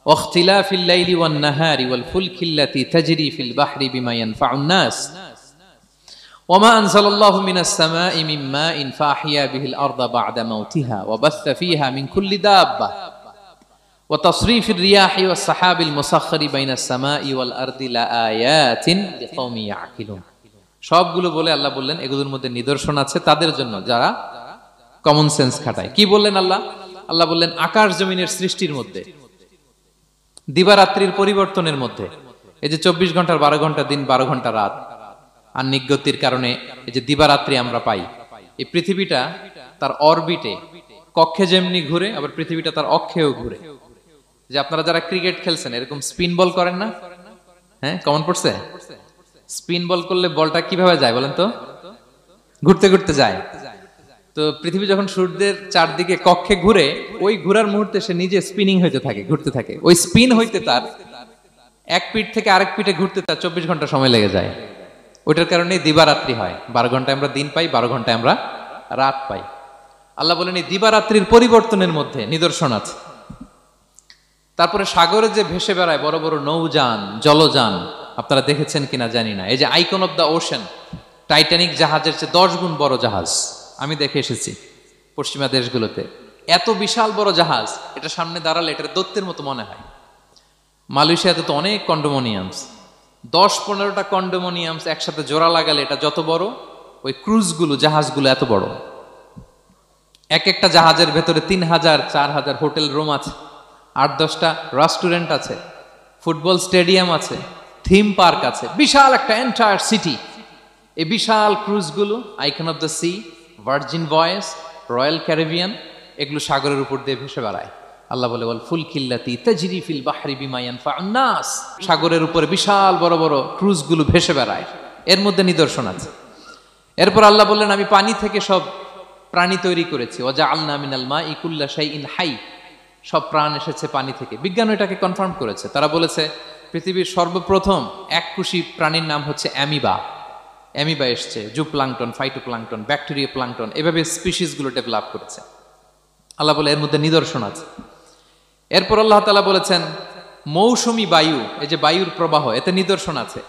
ওয়া ইখতিলাফিল লাইলি ওয়ান নাহারি ওয়াল ফুলকিল্লাতি তাজরি ফিল বাহরি বিমা ইয়ানফাউন নাস وما أنزل الله من السماء من ماء فأحيا به الأرض بعد موتها وبث فيها من كل دابة وتصريف الرياح والسحاب المسخر بين السماء والأرض لآيات لقوم يعقلون। সবগুলো বলে আল্লাহ বললেন এগুলোর মধ্যে নিদর্শন আছে তাদের জন্য যারা কমন সেন্স খাটায়। কি বললেন আল্লাহ? আল্লাহ বললেন আকাশ জমিনের সৃষ্টির মধ্যে, দিবারাত্রির পরিবর্তনের মধ্যে, এই যে 24 ঘন্টার 12 ঘন্টা দিন, 12 ঘন্টা রাত, আর নিগতির কারণে এই যে দিবারাত্রি আমরা পাই, এই পৃথিবীটা তার অরবিটে কক্ষে যেমনি ঘুরে, আবার পৃথিবীটা তার অক্ষেও ঘুরে। যে আপনারা যারা ক্রিকেট খেলছেন এরকম স্পিন বল করেন না? হ্যাঁ, কমন পড়ছে? স্পিন বল করলে বলটা কিভাবে যায় বলেন তো? ঘুরতে ঘুরতে যায়। তো পৃথিবী যখন সূর্যের চারদিকে কক্ষে ঘুরে, ওই ঘোরার মুহূর্তে সে নিজে স্পিনিং হইতে থাকে, ঘুরতে থাকে। ওই স্পিন হইতে তার এক পিঠ থেকে আরেক পিঠে ঘুরতে তার 24 ঘন্টা সময় লেগে যায়। ওইটার কারণে দিবারাত্রি হয়। 12 ঘন্টায় আমরা দিন পাই, 12 ঘন্টায় আমরা রাত পাই। আল্লাহ বলেন এই দিবারাত্রির পরিবর্তনের মধ্যে নিদর্শন আছে। তারপরে সাগরে যে ভেসে বেড়ায় বড় বড় নৌযান, জলযান, আপনারা দেখেছেন কিনা জানি না, এই যে icon of the ocean, Titanic জাহাজের চেয়ে 10 গুণ বড় জাহাজ, আমি দেখে এসেছি পশ্চিমা দেশগুলোতে। এত বিশাল বড় জাহাজ, এটা সামনে দাঁড়ালে এটার দৈত্যের মতো মনে হয়। মালয়েশিয়াতে তো অনেক কন্ডোমোনিয়ামস, 10-15টা কন্ডোমোনিয়ামস একসাথে জোড়া লাগালে এটা যত বড়, ওই ক্রুজগুলো, জাহাজগুলো এত বড়। এক একটা জাহাজের ভেতরে 3000-4000 হোটেল রুম আছে, 8-10টা রেস্টুরেন্ট আছে, ফুটবল স্টেডিয়াম আছে, থিম পার্ক আছে, বিশাল একটা এন্টায়ার সিটি। এই বিশাল ক্রুজগুলো, Icon of the Sea, Virgin Voyage, Royal Caribbean, এগুলো সাগরের উপর দিয়ে ভেসে বেড়ায়। আল্লাহ বলে, ওয়াল ফুলকিল্লাতি তাজরি ফিল বাহরি বিমা ইয়ানফাউন নাস, সাগরের উপরে বিশাল বড় বড় ক্রুজগুলো ভেসে বেড়ায়, এর মধ্যে নিদর্শন আছে। এরপর আল্লাহ বললেন, আমি পানি থেকে সব প্রাণী তৈরি করেছি। ওয়াজআলনা মিনাল মাই কুল্লা শাইইন হাই, সব প্রাণ এসেছে পানি থেকে। বিজ্ঞান এটাকে কনফার্ম করেছে। তারা বলেছে পৃথিবীর সর্বপ্রথম এককোষী প্রাণীর নাম হচ্ছে অ্যামিবা। অ্যামিবা এসছে, জুপ্লাঙ্কটন, ফাইটোপ্লাঙ্কটন, ব্যাকটেরিয়া প্লাঙ্কটন, এভাবে স্পিসিসগুলো ডেভেলপ করেছে। আল্লাহ বলে এর মধ্যে নিদর্শন আছে। এরপর আল্লাহ তাআলা বলেছেন মৌসুমী বায়ু, এই যে বায়ুর প্রবাহ, এতে নিদর্শন আছে।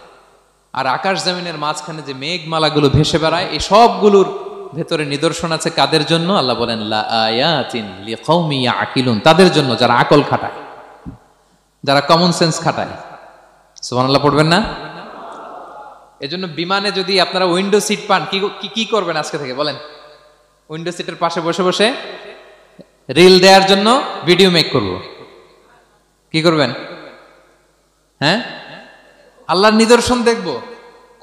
আর আকাশ জমিনের মাঝখানে যে মেঘমালাগুলো ভেসে বেড়ায়, এই সবগুলোর ভেতরে নিদর্শন আছে। কাদের জন্য? আল্লাহ বলেন লা আয়াতিন লিকাউমি ইয়াকিলুন, তাদের জন্য যারা আকল খাটায়, যারা কমন সেন্স খাটায়। সুবহানাল্লাহ পড়বেন না? এজন্য বিমানে যদি আপনারা উইন্ডো সিট পান, কি করবেন আজকে থেকে বলেন? উইন্ডো সিটের পাশে বসে বসে রিল দেওয়ার জন্য ভিডিও মেক করব। কি করবেন? হ্যাঁ, আল্লাহর নিদর্শন দেখব,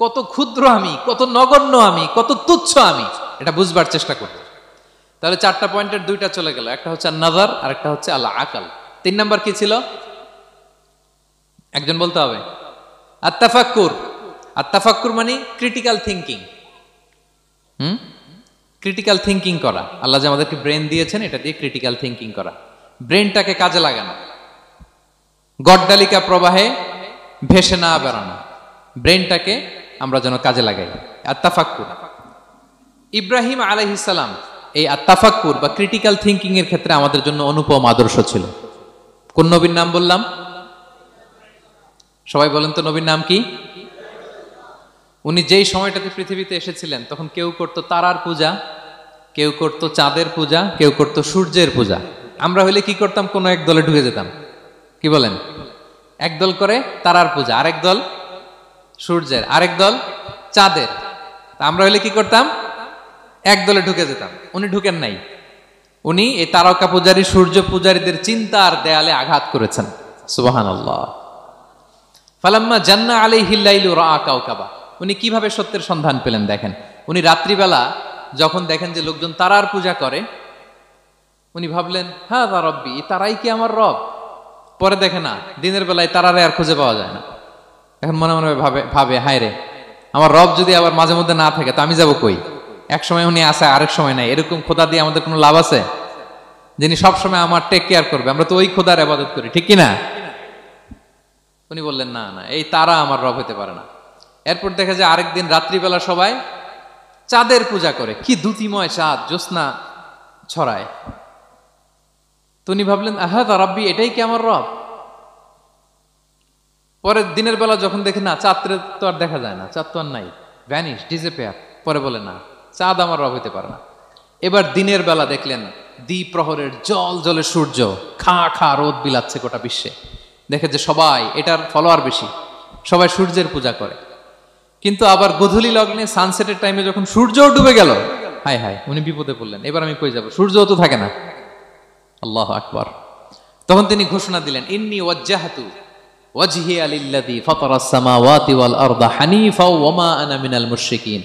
কত ক্ষুদ্র আমি, কত নগণ্য আমি, কত তুচ্ছ আমি, এটা বুঝবার চেষ্টা করব। তাহলে 4টা পয়েন্টের 2টা চলে গেল, একটা হচ্ছে নাযার আর একটা হচ্ছে আল আকল। 3 নাম্বার কি ছিল? একজন বলতে হবে। আত-তাফাক্কুর। আত-তাফাক্কুর মানে ক্রিটিক্যাল থিংকিং। ক্রিটিক্যাল থিংকিং করা। আল্লাহ যে আমাদেরকে ব্রেন দিয়েছেন, এটা দিয়ে ক্রিটিক্যাল থিংকিং করা, ব্রেনটাকে কাজে লাগানো, গড্ডালিকা প্রবাহে ভেসে না বেড়ানো, ব্রেনটাকে আমরা যেন কাজে লাগাই। আত-তাফাক্কুর। ইব্রাহিম আলাইহিস সালাম এই আত-তাফাক্কুর বা ক্রিটিক্যাল থিংকিং এর ক্ষেত্রে আমাদের জন্য অনুপম আদর্শ ছিল। কোন নবীর নাম বললাম? সবাই বলেন তো নবীর নাম কি? উনি যেই সময়টাতে পৃথিবীতে এসেছিলেন, তখন কেউ করত তারার পূজা, কেউ করত চাঁদের পূজা, কেউ করত সূর্যের পূজা। আমরা হইলে কি করতাম? কোন এক দলে ঢুকে যেতাম। কি বলেন? এক দল করে তারার পূজা, আরেক দল সূর্যের, আরেক দল চাঁদের। আমরা হইলে কি করতাম? এক দলে ঢুকে যেতাম। উনি ঢুকেন নাই। উনি এই তারকা পূজারী, সূর্য পূজারীদের চিন্তার দেয়ালে আঘাত করেছেন। সুবহানাল্লাহ। ফালাম্মা জান্না আলাইহিল লাইলু রাআ কাওকাবা। উনি কিভাবে সত্যের সন্ধান পেলেন দেখেন। উনি রাত্রিবেলা যখন দেখেন যে লোকজন তারার পূজা করে, উনি ভাবলেন হাযা রাব্বি, তারাই কি আমার রব? পরে দেখে না, দিনের বেলায় তারারে আর খুঁজে পাওয়া যায় না। এখন মনে মনে ভাবে হায় রে, আমার রব যদি আবার মাঝে মধ্যে না থাকে তো আমি যাব কই? এক সময় উনি আসে, আরেক সময় নাই। এরকম খোদা দিয়ে আমাদের কোনো লাভ আছে? যিনি সবসময় আমার টেক কেয়ার করবে, আমরা তো ওই খোদার ইবাদত করি, ঠিক কিনা? উনি বললেন না না, এই তারা আমার রব হতে পারে না। এরপর দেখা যায় আরেকদিন রাত্রিবেলা সবাই চাঁদের পূজা করে। কি দ্যুতিময় চাঁদ, জ্যোৎস্না ছড়ায়। তো উনি ভাবলেন আহাদা রাব্বি, এটাই কি আমার রব? পরে দিনের বেলা যখন দেখে না, চাঁদ তো আর দেখা যায় না, চাঁদ তো আর নাই, ভ্যানিশ, ডিসঅ্যাপিয়ার। পরে বলে না, চাঁদ আমার রব হতে পারে না। এবার দিনের বেলা দেখলেন দ্বিপ্রহরের জল জলে সূর্য খা খা রোদ বিলাচ্ছে গোটা বিশ্বে। দেখে যে সবাই এটার ফলোয়ার বেশি, সবাই সূর্যের পূজা করে। কিন্তু আবার গোধূলি লগ্নে, সানসেটের টাইমে যখন সূর্যও ডুবে গেল, হায় হায়, উনি বিপদে পড়লেন। এবার আমি কই যাব? সূর্যও তো থাকে না। আল্লাহু আকবার। তখন তিনি ঘোষণা দিলেন ইন্নী ওয়াজ্জাহতু ওয়াজহিয়া লিল্লাযী ফাতারাস সামাওয়াতি ওয়াল আরদা হানিফা ওয়া মা আনা মিনাল মুশরিকিন।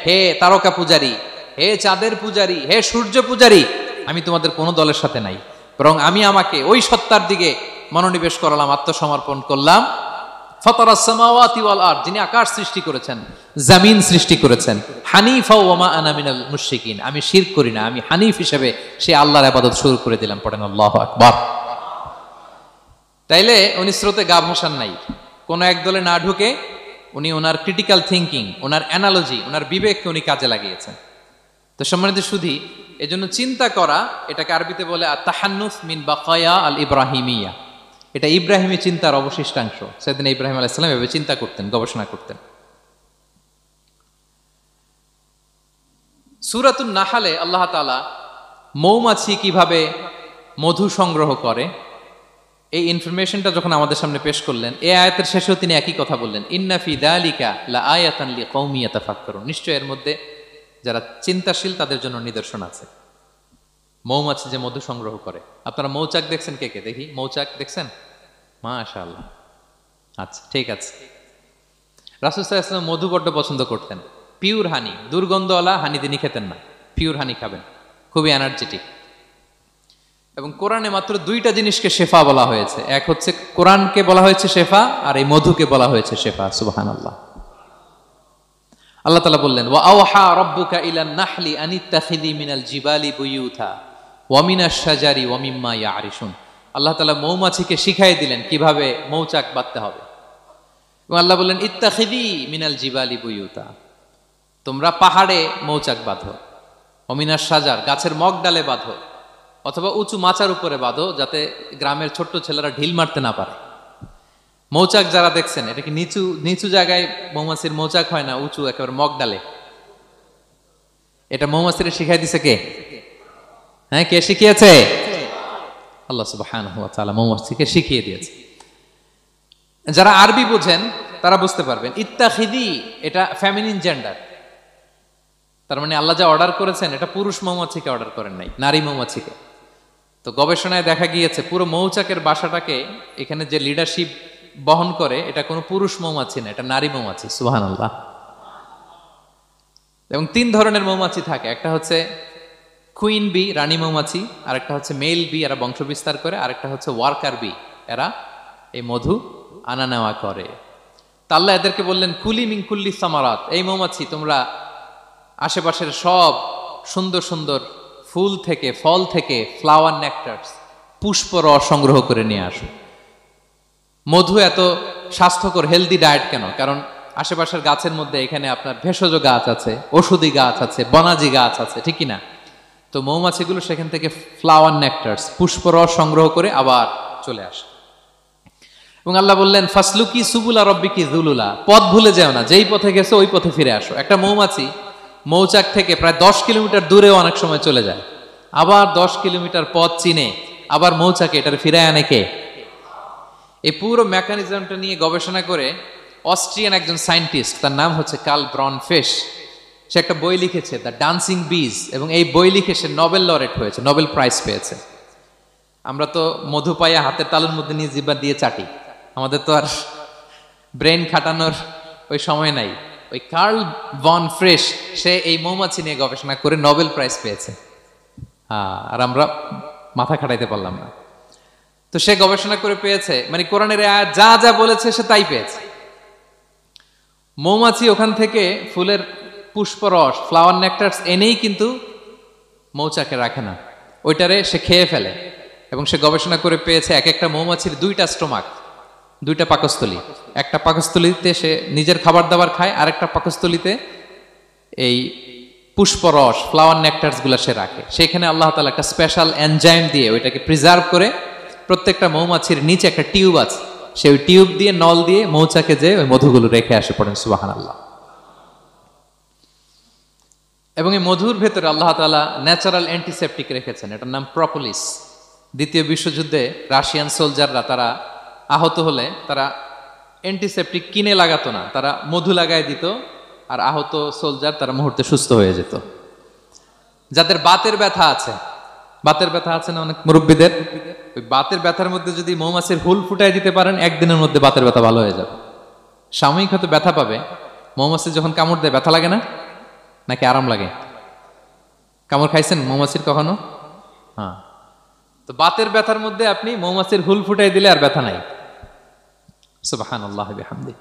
হে তারকা পূজারী, হে চাঁদের পূজারী, হে সূর্য পূজারী, আমি তোমাদের কোনো দলের সাথে নাই, বরং আমি আমাকে ওই সত্তার দিকে মনোনিবেশ করলাম, আত্মসমর্পণ করলাম। ফাতারাস সামাওয়াতি ওয়াল আরদ, যিনি আকাশ সৃষ্টি করেছেন, জমিন সৃষ্টি করেছেন। হানিফা ওয়া মা আনা মিনাল মুশরিকিন, আমি শিরক করি না, আমি হানিফ হিসেবে সেই আল্লাহর ইবাদত শুরু করে দিলাম। পড়েন আল্লাহু আকবার। তাইলে উনি স্রোতে গা ভাসান নাই, কোন এক দলে না ঢুকে উনি ওনার ক্রিটিক্যাল থিংকিং, ওনার অ্যানালজি, ওনার বিবেককে উনি কাজে লাগিয়েছেন। তো সম্মানিত সুধী, এজন্য চিন্তা করা, এটাকে আরবিতে বলে আত-তাহান্নুস মিন বাকায়া আল ইব্রাহিমিয়া। এটা ইব্রাহিমী চিন্তার অবশিষ্টাংশ। সেদিন ইব্রাহিম আলাইহিস সালাম এভাবে চিন্তা করতেন, গবেষণা করতেন। সূরাতুন নাহলে আল্লাহ তাআলা মৌমাছি কিভাবে মধু সংগ্রহ করে এই ইনফরমেশনটা যখন আমাদের সামনে পেশ করলেন, এই আয়াতের শেষেও তিনি একই কথা বললেন, ইন্না ফি যালিকা লাআয়াতান লিকাউমি ইয়াতাফাক্কারুন, নিশ্চয় এর মধ্যে যারা চিন্তাশীল তাদের জন্য নিদর্শন আছে। মৌমাছি যে মধু সংগ্রহ করে, আপনারা মৌচাক দেখছেন? কে কে দেখি মৌচাক দেখছেন? মাশাআল্লাহ, আচ্ছা ঠিক আছে। রাসূল সাল্লাল্লাহু আলাইহি ওয়াসাল্লাম মধু বড্ড পছন্দ করতেন। পিওর হানি, দুর্গন্ধওয়ালা হানি তিনি খেতেন না, পিওর হানি খাবেন, খুবই এনার্জেটিক। এবং কোরআনে মাত্র দুইটা জিনিসকে শেফা বলা হয়েছে, এক হচ্ছে কোরআনকে বলা হয়েছে শেফা, আর এই মধুকে বলা হয়েছে শেফা। সুবহানাল্লাহ। আল্লাহ তাআলা বললেন, ওয়া আওহা রাব্বুকা ইলান নাহলি আনিত্তাখিযি মিনাল জিবালি বুয়ুতা ওয়া মিনাশ শাজারি ওয়া মিম্মা ইয়ারিশুন। আল্লাহ তাআলা মৌমাছিকে শিখাই দিলেন কিভাবে মৌচাক বাঁধতে হবে। এবং আল্লাহ বললেন, ইত্তাখিযি মিনাল জিবালি বুয়ুতা, তোমরা পাহাড়ে মৌচাক বাঁধো, ওয়া মিনাশ শাজার, গাছের মগ ডালে বাঁধো, অথবা উঁচু মাচার উপরে বাঁধো, যাতে গ্রামের ছোট্ট ছেলেরা ঢিল মারতে না পারে। মৌচাক যারা দেখছেন, এটা কি নিচু নিচু জায়গায় মৌমাছির মৌচাক হয় না, উঁচু একেবারে মগ ডালে। এটা মৌমাছিরা শিখাই দিছে কে? হ্যাঁ, কে শিখিয়েছে? আল্লাহ সুবহানাহু ওয়া তাআলা মৌমাছিকে শিখিয়ে দিয়েছে। যারা আরবি বোঝেন তারা বুঝতে পারবেন, ইত্তাখিদি এটা ফেমিনিন জেন্ডার। তার মানে আল্লাহ যা অর্ডার করেছেন এটা পুরুষ মৌমাছিকে অর্ডার করেন নাই, নারী মৌমাছিকে। তো গবেষণায় দেখা গিয়েছে পুরো মৌচাকের বাসাটাকে এখানে যে লিডারশিপ বহন করে এটা কোনো পুরুষ মৌমাছি না, এটা নারী মৌমাছি। সুবহানাল্লাহ। এবং 3 ধরনের মৌমাছি থাকে, একটা হচ্ছে কুইন বি, রানী মৌমাছি, আর একটা হচ্ছে মেল বি, এরা বংশ বিস্তার করে, আর একটা হচ্ছে ওয়ার্কার বি, এরা এই মধু আনা নেওয়া করে। তা আল্লাহ এদেরকে বললেন, কুলি মিন কুল্লি সামারাত, এই মৌমাছি তোমরা আশেপাশের সব সুন্দর সুন্দর ফুল থেকে, ফল থেকে, ফ্লাওয়ার নেকটারস, পুষ্প রস সংগ্রহ করে নিয়ে আসো। মধু এত স্বাস্থ্যকর, হেলদি ডায়েট কেন? কারণ আশেপাশের গাছের মধ্যে এখানে আপনার ভেষজ গাছ আছে, ঔষধি গাছ আছে, বনাজি গাছ আছে, ঠিক কিনা? তো মৌমাছিগুলো সেখান থেকে ফ্লাওয়ার নেকটারস, পুষ্প রস সংগ্রহ করে আবার চলে আসে। এবং আল্লাহ বললেন, ফাসলুকি সুবুলা রব্বিকি যুলুলা, পথ ভুলে যাও না, যেই পথে গেছো ওই পথে ফিরে আসো। একটা মৌমাছি মৌচাক থেকে প্রায় 10 কিলোমিটার দূরেও অনেক সময় চলে যায়, আবার 10 কিলোমিটার পথ চিনে আবার মৌচাকে এটার ফিরায় আনে কে? এই পুরো মেকানিজমটা নিয়ে গবেষণা করে অস্ট্রিয়ান একজন সায়েন্টিস্ট, তার নাম হচ্ছে কার্ল ব্রনফেশ, সে একটা বই লিখেছে, দ্য ডান্সিং বিজ, এবং এই বই লিখে সে নোবেল লরেট হয়েছে, নোবেল প্রাইজ পেয়েছে। আমরা তো মধু পাইয়া হাতের তালুর মধ্যে নিয়ে জিহ্বা দিয়ে চাটি, আমাদের তো আর ব্রেন খাটানোর ওই সময় নাই। ওই কার্ল ভন ফ্রেশ, সে এই মৌমাছি নিয়ে গবেষণা করে নোবেল প্রাইজ পেয়েছে। আর আমরা মাথা খাটাইতে পারলাম না। তো সে গবেষণা করে পেয়েছে, মানে কোরআনের আয়াত যা যা বলেছে সে তাই পেয়েছে। মৌমাছি ওখান থেকে ফুলের পুষ্পরস, ফ্লাওয়ার নেকটারস এনেই কিন্তু মৌচাকে রাখে না, ওইটারে সে খেয়ে ফেলে। এবং সে গবেষণা করে পেয়েছে এক একটা মৌমাছির 2টা স্টোমাক, 2টা পাকস্থলী। একটা পাকস্থলীতে সে নিজের খাবার দাবার খায়, আর একটা পাকস্থলীতে এই পুষ্পরস, ফ্লাওয়ার নেকটারস গুলা সে রাখে। সেখানে আল্লাহ তাআলা একটা স্পেশাল এনজাইম দিয়ে ওইটাকে প্রিজার্ভ করে, প্রত্যেকটা মৌমাছির নিচে একটা টিউব আছে, সে ওই টিউব দিয়ে, নল দিয়ে মৌচাকে যে ওই মধুগুলো রেখে আসে। পড়েন সুবহানাল্লাহ। এবং এই মধুর ভেতরে আল্লাহ তাআলা ন্যাচারাল অ্যান্টিসেপটিক রেখেছেন, এটার নাম প্রপোলিস। দ্বিতীয় বিশ্বযুদ্ধে রাশিয়ান সোলজাররা তারা আহত হলে তারা অ্যান্টিসেপটিক কিনে লাগাতো না, তারা মধু লাগায় দিত, আর আহত সোলজার তারা মুহূর্তে সুস্থ হয়ে যেত। যাদের বাতের ব্যথা আছে, বাতের ব্যথা আছে না অনেক মুরব্বীদের, ওই বাতের ব্যথার মধ্যে যদি মৌমাছির হুল ফুটাই দিতে পারেন, একদিনের মধ্যে বাতের ব্যথা ভালো হয়ে যাবে। সাময়িক হয়তো ব্যথা পাবে, মৌমাছি যখন কামড় দেয় ব্যথা লাগে না, নাকি আরাম লাগে? কামড় খাইছেন মৌমাছির কখনো? হ্যাঁ। তো বাতের ব্যথার মধ্যে আপনি মৌমাছির হুল ফুটাই দিলে আর ব্যথা নাই। সুবহানাল্লাহ বিহামদি।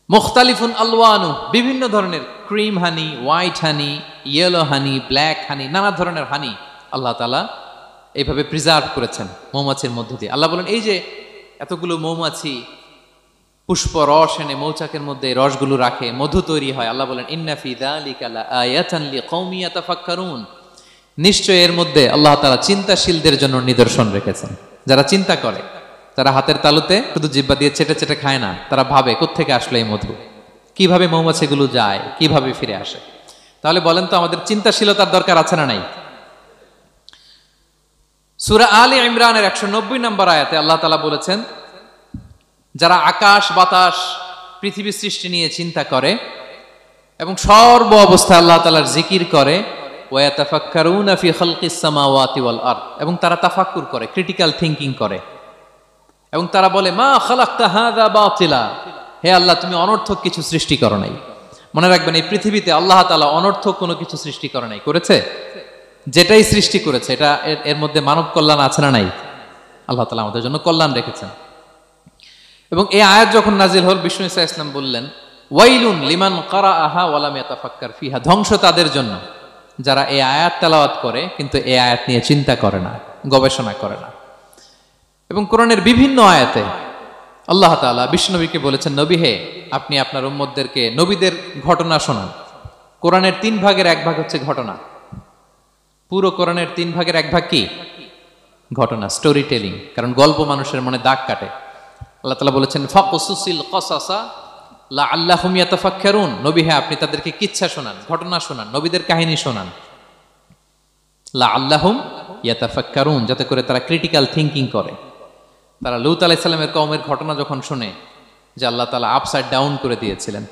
মুখতালিফুন আলওয়ানু, বিভিন্ন ধরনের ক্রিম হানি, হোয়াইট হানি, ইয়েলো হানি, ব্ল্যাক হানি, নানা ধরনের হানি আল্লাহ তাআলা এইভাবে প্রিজার্ভ করেছেন মৌমাছির মধ্য দিয়ে। আল্লাহ বলেন, এই যে এতগুলো মৌমাছি পুষ্প রস এনে মৌচাকের মধ্যে রসগুলো রাখে, মধু তৈরি হয়। আল্লাহ বলেন, ইন্না ফি যালিকা লাআয়াতান লিকাওমি ইয়াতাফাক্কারুন, নিশ্চয় এর মধ্যে আল্লাহ তাআলা চিন্তাশীলদের জন্য নিদর্শন রেখেছেন, যারা চিন্তা করে তারা হাতের তালুতে শুধু জিহ্বা দিয়ে চেটে চেটে খায় না, তারা ভাবে কোত্থেকে আসলো এই মধু, কিভাবে মৌমাছিগুলো যায়, কিভাবে ফিরে আসে। তাহলে বলেন তো আমাদের চিন্তাশীলতার দরকার আছে না নাই? সূরা আলে ইমরানের 190 নম্বর আয়াতে আল্লাহ তাআলা বলেছেন, যারা আকাশ বাতাস পৃথিবী সৃষ্টি নিয়ে চিন্তা করে এবং সর্ব অবস্থায় আল্লাহ তাআলার জিকির করে, ওয়া ইয়াতাফাক্কারুনা ফি খালকিস সামাওয়াতি ওয়াল আরদ, এবং তারা তাফাক্কুর করে, ক্রিটিক্যাল থিংকিং করে, এবং তারা বলে মা খালাকতা হাযা বাতিলা, হে আল্লাহ তুমি অনর্থক কিছু সৃষ্টি করো নাই। মনে রাখবেন এই পৃথিবীতে আল্লাহ তাআলা অনর্থক কোনো কিছু সৃষ্টি করে নাই, করেছে? যেটাই সৃষ্টি করেছে এটা এর মধ্যে মানব কল্যাণ আছে না নাই? আল্লাহ তাআলা আমাদের জন্য কল্যাণ রেখেছেন। এবং এই আয়াত যখন নাজিল হল, বিষ্ণু ঈসা ইসলাম বললেন, ওয়াইলুন লিমান কারাআহা ওয়া লাম ইয়াতাফাক্কার ফিহা, ধ্বংস তাদের জন্য যারা এই আয়াত তেলাওয়াত করে কিন্তু এই আয়াত নিয়ে চিন্তা করে না, গবেষণা করে না। এবং কোরআনের বিভিন্ন আয়াতে আল্লাহ তাআলা বিষ্ণুনবীকে বলেছেন, নবী হে, আপনি আপনার উম্মতদেরকে নবীদের ঘটনা শোনান। কোরআনের 3 ভাগের 1 ভাগ হচ্ছে ঘটনা। পুরো কোরআনের 3 ভাগের 1 ভাগ কি? ঘটনা, স্টোরি টেলিং। কারণ গল্প মানুষের মনে দাগ কাটে। আল্লাহ তাআলা বলেছেন, ফাকুসুসিল কসাসা লাআল্লাহুম ইয়াতাফাক্কারুন, নবী হে আপনি তাদেরকে কিচ্ছা শোনান, ঘটনা শোনান, নবীদের কাহিনী শোনান, লাআল্লাহুম ইয়াতাফাক্কারুন, যাতে করে তারা ক্রিটিক্যাল থিংকিং করে। তারা লূত আলাইহিস সালামের কওমের ঘটনা যখন শুনে যে আল্লাহ তাআলা আপসাইড ডাউন করে দিয়েছিলেন,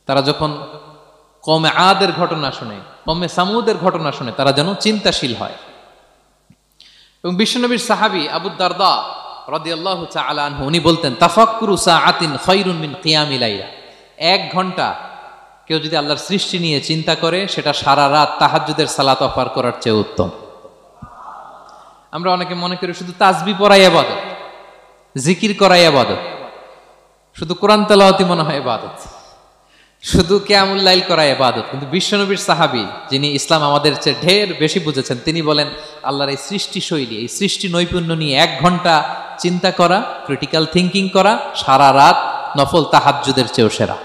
তারা যখন কওমে আদের ঘটনা শুনে, কওমে সামুদের ঘটনা শুনে, তারা যেন চিন্তাশীল হয়। এবং বিশ্বনবীর সাহাবী আবু দারদা রাদিয়াল্লাহু তাআলা আনহু উনি বলতেন, তাফাক্কুরু সাআতিন খায়রুন মিন কিয়ামি লাইলা, 1 ঘন্টা কেউ যদি আল্লাহর সৃষ্টি নিয়ে চিন্তা করে সেটা সারা রাত তাহাজ্জুদের সালাত অফার করার চেয়ে উত্তম। আমরা অনেকে মনে করি শুধু তাসবিহ পড়াই ইবাদত, জিকির করাই ইবাদত, শুধু কোরআন তেলাওয়াতই মনে হয় ইবাদত, শুধু কিয়ামুল লাইল করা ইবাদত। কিন্তু বিশ্বনবীর সাহাবী যিনি ইসলাম আমাদের চেয়ে ঢের বেশি বুঝেছেন, তিনি বলেন আল্লাহর এই সৃষ্টি শৈলী, এই সৃষ্টি নৈপুণ্য নিয়ে 1 ঘন্টা চিন্তা করা, ক্রিটিক্যাল থিংকিং করা, সারা রাত নফল তাহাজ্জুদের চেয়েও সেরা।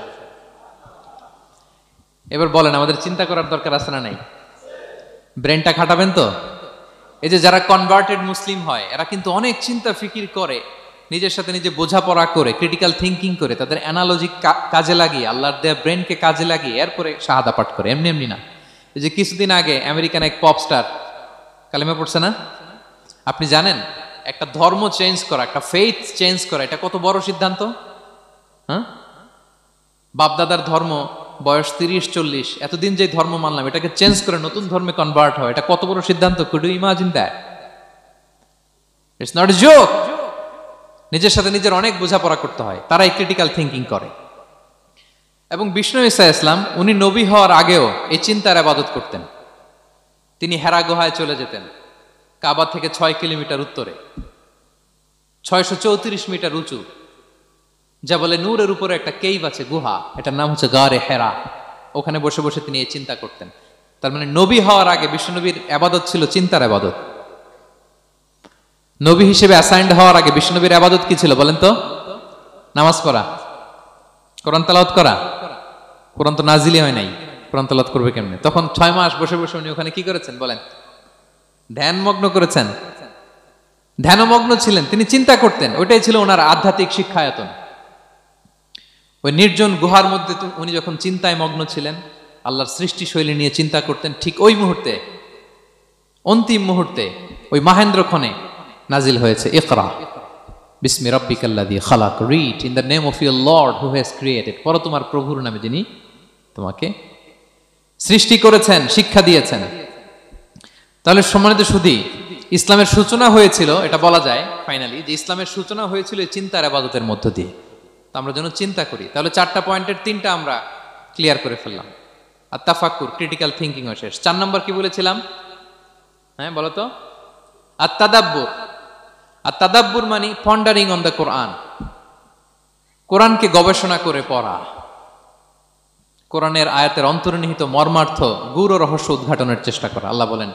এবার বলেন আমাদের চিন্তা করার দরকার আছে না নাই? ব্রেনটা খাটাবেন তো? এই যে যারা কনভার্টেড মুসলিম হয় এরা কিন্তু অনেক চিন্তা ফিকির করে, নিজের সাথে নিজে বোঝাপড়া করে, ক্রিটিক্যাল থিংকিং করে, তাদের অ্যানালজি কাজে লাগিয়ে, আল্লাহর দেয়া ব্রেনকে কাজে লাগিয়ে এরপরে শাহাদা পাঠ করে, এমনি এমনি না। এই যে কিছুদিন আগে আমেরিকান এক পপ স্টার কালেমা পড়ছে না? আপনি জানেন একটা ধর্ম চেঞ্জ করা, একটা ফেইথ চেঞ্জ করা, এটা কত বড় সিদ্ধান্ত? হ্যাঁ, বাপদাদার ধর্ম বয়স 30-40, এতদিন যে ধর্ম মানলাম এটাকে চেঞ্জ করে নতুন ধর্মে কনভার্ট হয়, এটা কত বড় সিদ্ধান্ত? Could you imagine that? It's not a joke. নিজের সাথে নিজের অনেক বোঝাপড়া করতে হয়, তারাই ক্রিটিক্যাল থিংকিং করে। এবং বিষ্ণু ঈসা ইসলাম উনি নবী হওয়ার আগেও এই চিন্তার ইবাদত করতেন। তিনি হেরা গুহায় চলে যেতেন, কাবা থেকে 6 কিলোমিটার উত্তরে, 634 মিটার উঁচু, যা বলে নূরের উপরে একটা কেইভ আছে, গুহা, এটার নাম হচ্ছে গারে হেরা। ওখানে বসে বসে তিনি এই চিন্তা করতেন। তার মানে নবী হওয়ার আগে বিশ্বনবীর ইবাদত ছিল চিন্তার ইবাদত। নবী হিসেবে অ্যাসাইন্ড হওয়ার আগে বিশ্বনবীর ইবাদত কি ছিল বলেন তো? নামাজ পড়া, কোরআন তেলাওয়াত করা। কোরআন তো নাজিলই হয় নাই, কোরআন তেলাওয়াত করবে কেমনে? তখন 6 মাস বসে বসে উনি ওখানে কি করেছেন বলেন? ধ্যানমগ্ন করেছেন, ধ্যানমগ্ন ছিলেন, তিনি চিন্তা করতেন। ওইটাই ছিল ওনার আধ্যাত্মিক শিক্ষায়তন। ওই নির্জন গুহার মধ্যে উনি যখন চিন্তায় মগ্ন ছিলেন, আল্লাহর সৃষ্টি শৈলী নিয়ে চিন্তা করতেন, ঠিক ওই মুহূর্তে, অন্তিম মুহূর্তে, ওই মাহেন্দ্রক্ষণে নাজিল হয়েছে ইকরা বিসমি রাব্বিকাল্লাযী খালাক, read in the name of your lord who has created, পড়ো তোমার প্রভুর নামে যিনি তোমাকে সৃষ্টি করেছেন, শিক্ষা দিয়েছেন। তাহলে সম্মানিত সুধী, ইসলামের সূচনা হয়েছিল, এটা বলা যায় ফাইনালি যে ইসলামের সূচনা হয়েছিল এই চিন্তার ইবাদতের মধ্য দিয়ে। তো আমরা যেন চিন্তা করি। তাহলে 4টা পয়েন্টের 3টা আমরা ক্লিয়ার করে ফেললাম। আর তাফাক্কুর, ক্রিটিক্যাল থিংকিং ও শেষ। 4 নম্বর কি বলেছিলাম? হ্যাঁ বলো তো? আর তাদাব্বুর। আর তাদাব্বুর মানে পন্ডারিং অন দ্য কোরআন, কোরআনকে গবেষণা করে পড়া, কোরআনের আয়াতের অন্তর্নিহিত মর্মার্থ, গূঢ় রহস্য উদ্ঘাটনের চেষ্টা করা। আল্লাহ বলেন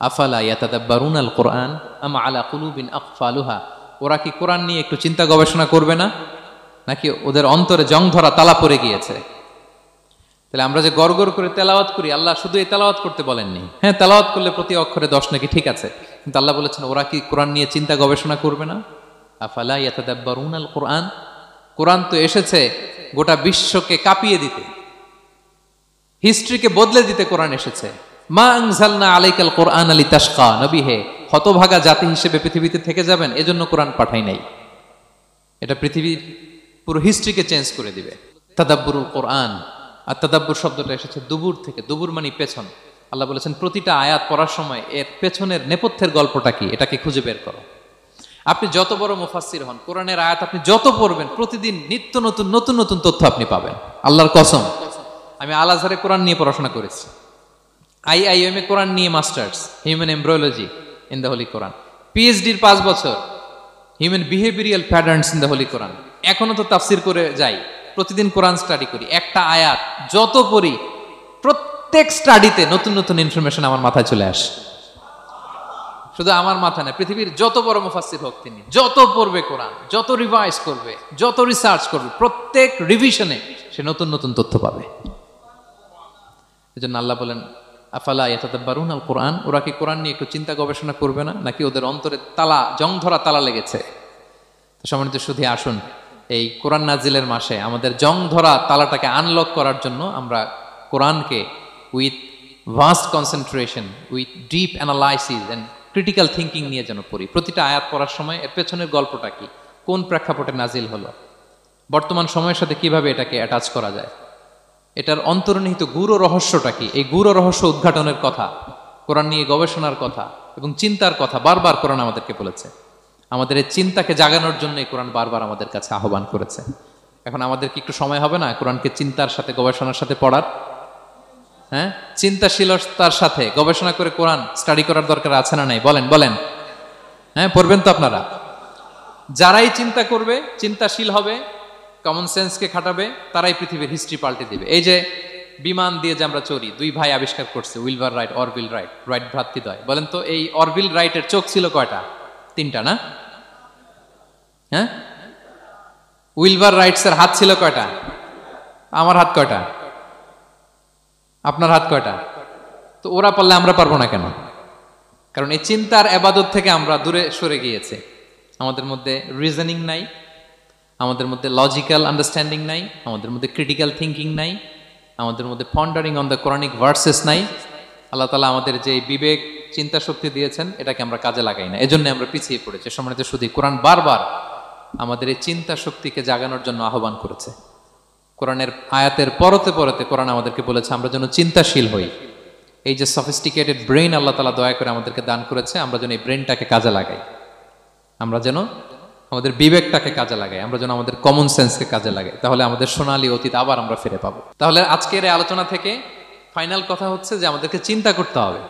আফালা ইয়াতাদাব্বারুনাল কোরআন আম আলা কুলুবিন আকফালুহা, ওরা কি কোরআন নিয়ে একটু চিন্তা গবেষণা করবে না, নাকি ওদের অন্তরে জং ধরা তালা পড়ে গিয়েছে? তাহলে আমরা যে গড়গড় করে তেলাওয়াত করি, আল্লাহ শুধু এই তেলাওয়াত করতে বলেননি। হ্যাঁ, তেলাওয়াত করলে প্রতি অক্ষরে 10 নাকি, ঠিক আছে, কিন্তু আল্লাহ বলেছেন ওরা কি কোরআন নিয়ে চিন্তা গবেষণা করবে না? আফালা ইয়াতাদাব্বারুনাল কুরআন, কোরআন তো এসেছে গোটা বিশ্বকে কাঁপিয়ে দিতে, হিস্ট্রিকে বদলে দিতে কোরআন এসেছে। মা আনজালনা আলাইকাল কুরআন লিতাশকা, নবী হে হতভাগা জাতি হিসেবে পৃথিবীতে থেকে যাবেন এজন্য কোরআন পাঠাই নাই। এটা পৃথিবীর পুরো হিস্ট্রিকে চেঞ্জ করে দিবে। তাদাব্বুরুল কোরআন, আর তাদাব্বুর শব্দটা এসেছে দুবুর থেকে, দুবুর মানে পেছন। আল্লাহ বলেছেন প্রতিটা আয়াত পড়ার সময় এর পেছনের নেপথ্যের গল্পটা কি এটাকে খুঁজে বের করো। আপনি যত বড় মুফাসসির হন, কোরআনের আয়াত আপনি যত পড়বেন প্রতিদিন নিত্য নতুন নতুন নতুন তথ্য আপনি পাবেন। আল্লাহর কসম, আমি আল আজহারে কোরআন নিয়ে পড়াশোনা করেছি, IIM এ কোরআন নিয়ে masters, human embryology in the holy Quran, PhD-র 5 বছর human behavioural patterns in the holy Quran. এখনো তো তাফসির করে যাই, প্রতিদিন কোরআন স্টাডি করি, একটা আয়াত যত পড়ি প্রত্যেক স্টাডিতে নতুন নতুন ইনফরমেশন আমার মাথায় চলে আসে। শুধু আমার মাথা না, পৃথিবীর যত বড় মুফাসসির হোক তিনি, যত পড়বে কোরআন, যত রিভাইজ করবে, যত রিসার্চ করবে, প্রত্যেক রিভিশনে সে নতুন নতুন তথ্য পাবে। এজন্য আল্লাহ বলেন আফালা ইয়াতাদাব্বারুনাল কুরআন, ওরা কি কোরআন নিয়ে একটু চিন্তা গবেষণা করবে না, নাকি ওদের অন্তরে তালা, জং ধরা তালা লেগেছে? তো সম্মানিত সুধী, আসুন এই কোরআন নাজিলের মাসে আমাদের জং ধরা তালাটাকে আনলক করার জন্য আমরা কোরআনকে with vast concentration, with deep analysis and critical thinking নিয়ে যেন পড়ি। প্রতিটা আয়াত পড়ার সময় এর পেছনের গল্পটা কি, কোন প্রেক্ষাপটে নাজিল হলো, বর্তমান সময়ের সাথে কিভাবে এটাকে অ্যাটাচ করা যায়, এটার অন্তর্নিহিত গূঢ় রহস্যটা কি, এই গূঢ় রহস্য উদ্ঘাটনের কথা, কোরআন নিয়ে গবেষণার কথা এবং চিন্তার কথা বারবার কোরআন আমাদেরকে বলেছে। আমাদের এই চিন্তাকে জাগানোর জন্য এই কোরআন বারবার আমাদের কাছে আহ্বান করেছে। এখন আমাদের কি একটু সময় হবে না কোরআনকে চিন্তার সাথে গবেষণার সাথে পড়ার? হ্যাঁ, চিন্তাশীলতার সাথে গবেষণা করে কোরআন স্টাডি করার দরকার আছে না নাই? বলেন বলেন। হ্যাঁ, পড়বেন তো আপনারা। যারাই চিন্তা করবে, চিন্তাশীল হবে, কমন সেন্সকে খাটাবে, তারাই পৃথিবীর হিস্ট্রি পাল্টে দিবে। এই যে বিমান দিয়ে যে আমরা চড়ি, 2 ভাই আবিষ্কার করছে, Wilbur Wright, Orville Wright, Wright ভ্রাতৃদ্বয়। বলেন তো এই অরভিল রাইটের চোখ ছিল কয়টা? 3টা না? হ্যাঁ, উইলবার রাইটসের হাত ছিল কয়টা? আমার হাত কয়টা? আপনার হাত কয়টা? তো ওরা পারলে আমরা পারবো না কেন? কারণ এই চিন্তার ইবাদত থেকে আমরা দূরে সরে গিয়েছে। আমাদের মধ্যে রিজনিং নাই, আমাদের মধ্যে লজিক্যাল আন্ডারস্ট্যান্ডিং নাই, আমাদের মধ্যে ক্রিটিক্যাল থিঙ্কিং নাই, আমাদের মধ্যে পন্ডারিং অন দ্য কোরআনিক ভার্সেস নাই। আল্লাহ তাআলা আমাদের যে বিবেক, চিন্তা শক্তি দিয়েছেন এটাকে আমরা কাজে লাগাই না, এজন্য আমরা পিছিয়ে পড়েছি। সম্মানিত শুধু কোরআন বারবার আমাদের এই চিন্তা শক্তিকে জাগানোর জন্য আহ্বান করেছে। কোরআনের আয়াতের পরতে পরতে কোরআন আমাদেরকে বলেছে আমরা যেন চিন্তাশীল হই। এই যে সফিস্টিকেটেড ব্রেইন আল্লাহ তাআলা দয়া করে আমাদেরকে দান করেছে, আমরা যেন এই ব্রেইনটাকে কাজে লাগাই, আমরা যেন আমাদের বিবেকটাকে কাজে লাগাই, আমরা যেন আমাদের কমন সেন্সকে কাজে লাগাই, তাহলে আমাদের সোনালী অতীত আবার আমরা ফিরে পাবো। তাহলে আজকের এই আলোচনা থেকে ফাইনাল কথা হচ্ছে যে আমাদেরকে চিন্তা করতে হবে,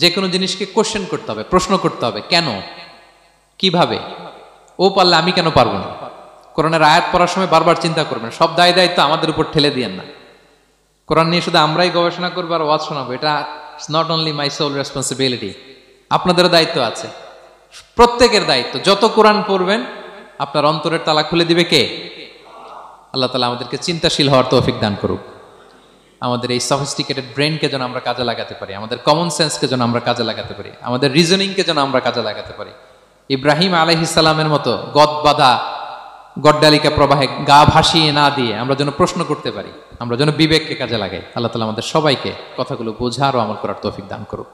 যে কোনো জিনিসকে কোশ্চেন করতে হবে, প্রশ্ন করতে হবে, কেন, কিভাবে, ও পারলে আমি কেন পারবো না। কোরআনের আয়াত পড়ার সময় বারবার চিন্তা করবেন, সব দায় দায়িত্ব আমাদের উপর ঠেলে দিয়েন না। কোরআন নিয়ে শুধু আমরাই গবেষণা করবো আর ওয়াজ শোনাবো, এটা it's not only my sole responsibility, আপনাদেরও দায়িত্ব আছে, প্রত্যেকের দায়িত্ব। যত কোরআন পড়বেন আপনার অন্তরের তালা খুলে দিবে কে? আল্লাহ তাআলা আমাদেরকে চিন্তাশীল হওয়ার তৌফিক দান করুক। আমাদের এই সফিস্টিকেটেড ব্রেনকে যেন আমরা কাজে লাগাতে পারি, আমাদের কমন সেন্সকে যেন আমরা কাজে লাগাতে পারি, আমাদের রিজনিংকে যেন আমরা কাজে লাগাতে পারি। ইব্রাহিম আলাইহিস সালামের মতো গদ বাঁধা গড্ডালিকা প্রবাহে গা ভাসিয়ে না দিয়ে আমরা যেন প্রশ্ন করতে পারি, আমরা যেন বিবেককে কাজে লাগাই। আল্লাহ তাআলা আমাদের সবাইকে কথাগুলো বোঝার ও আমল করার তৌফিক দান করুক।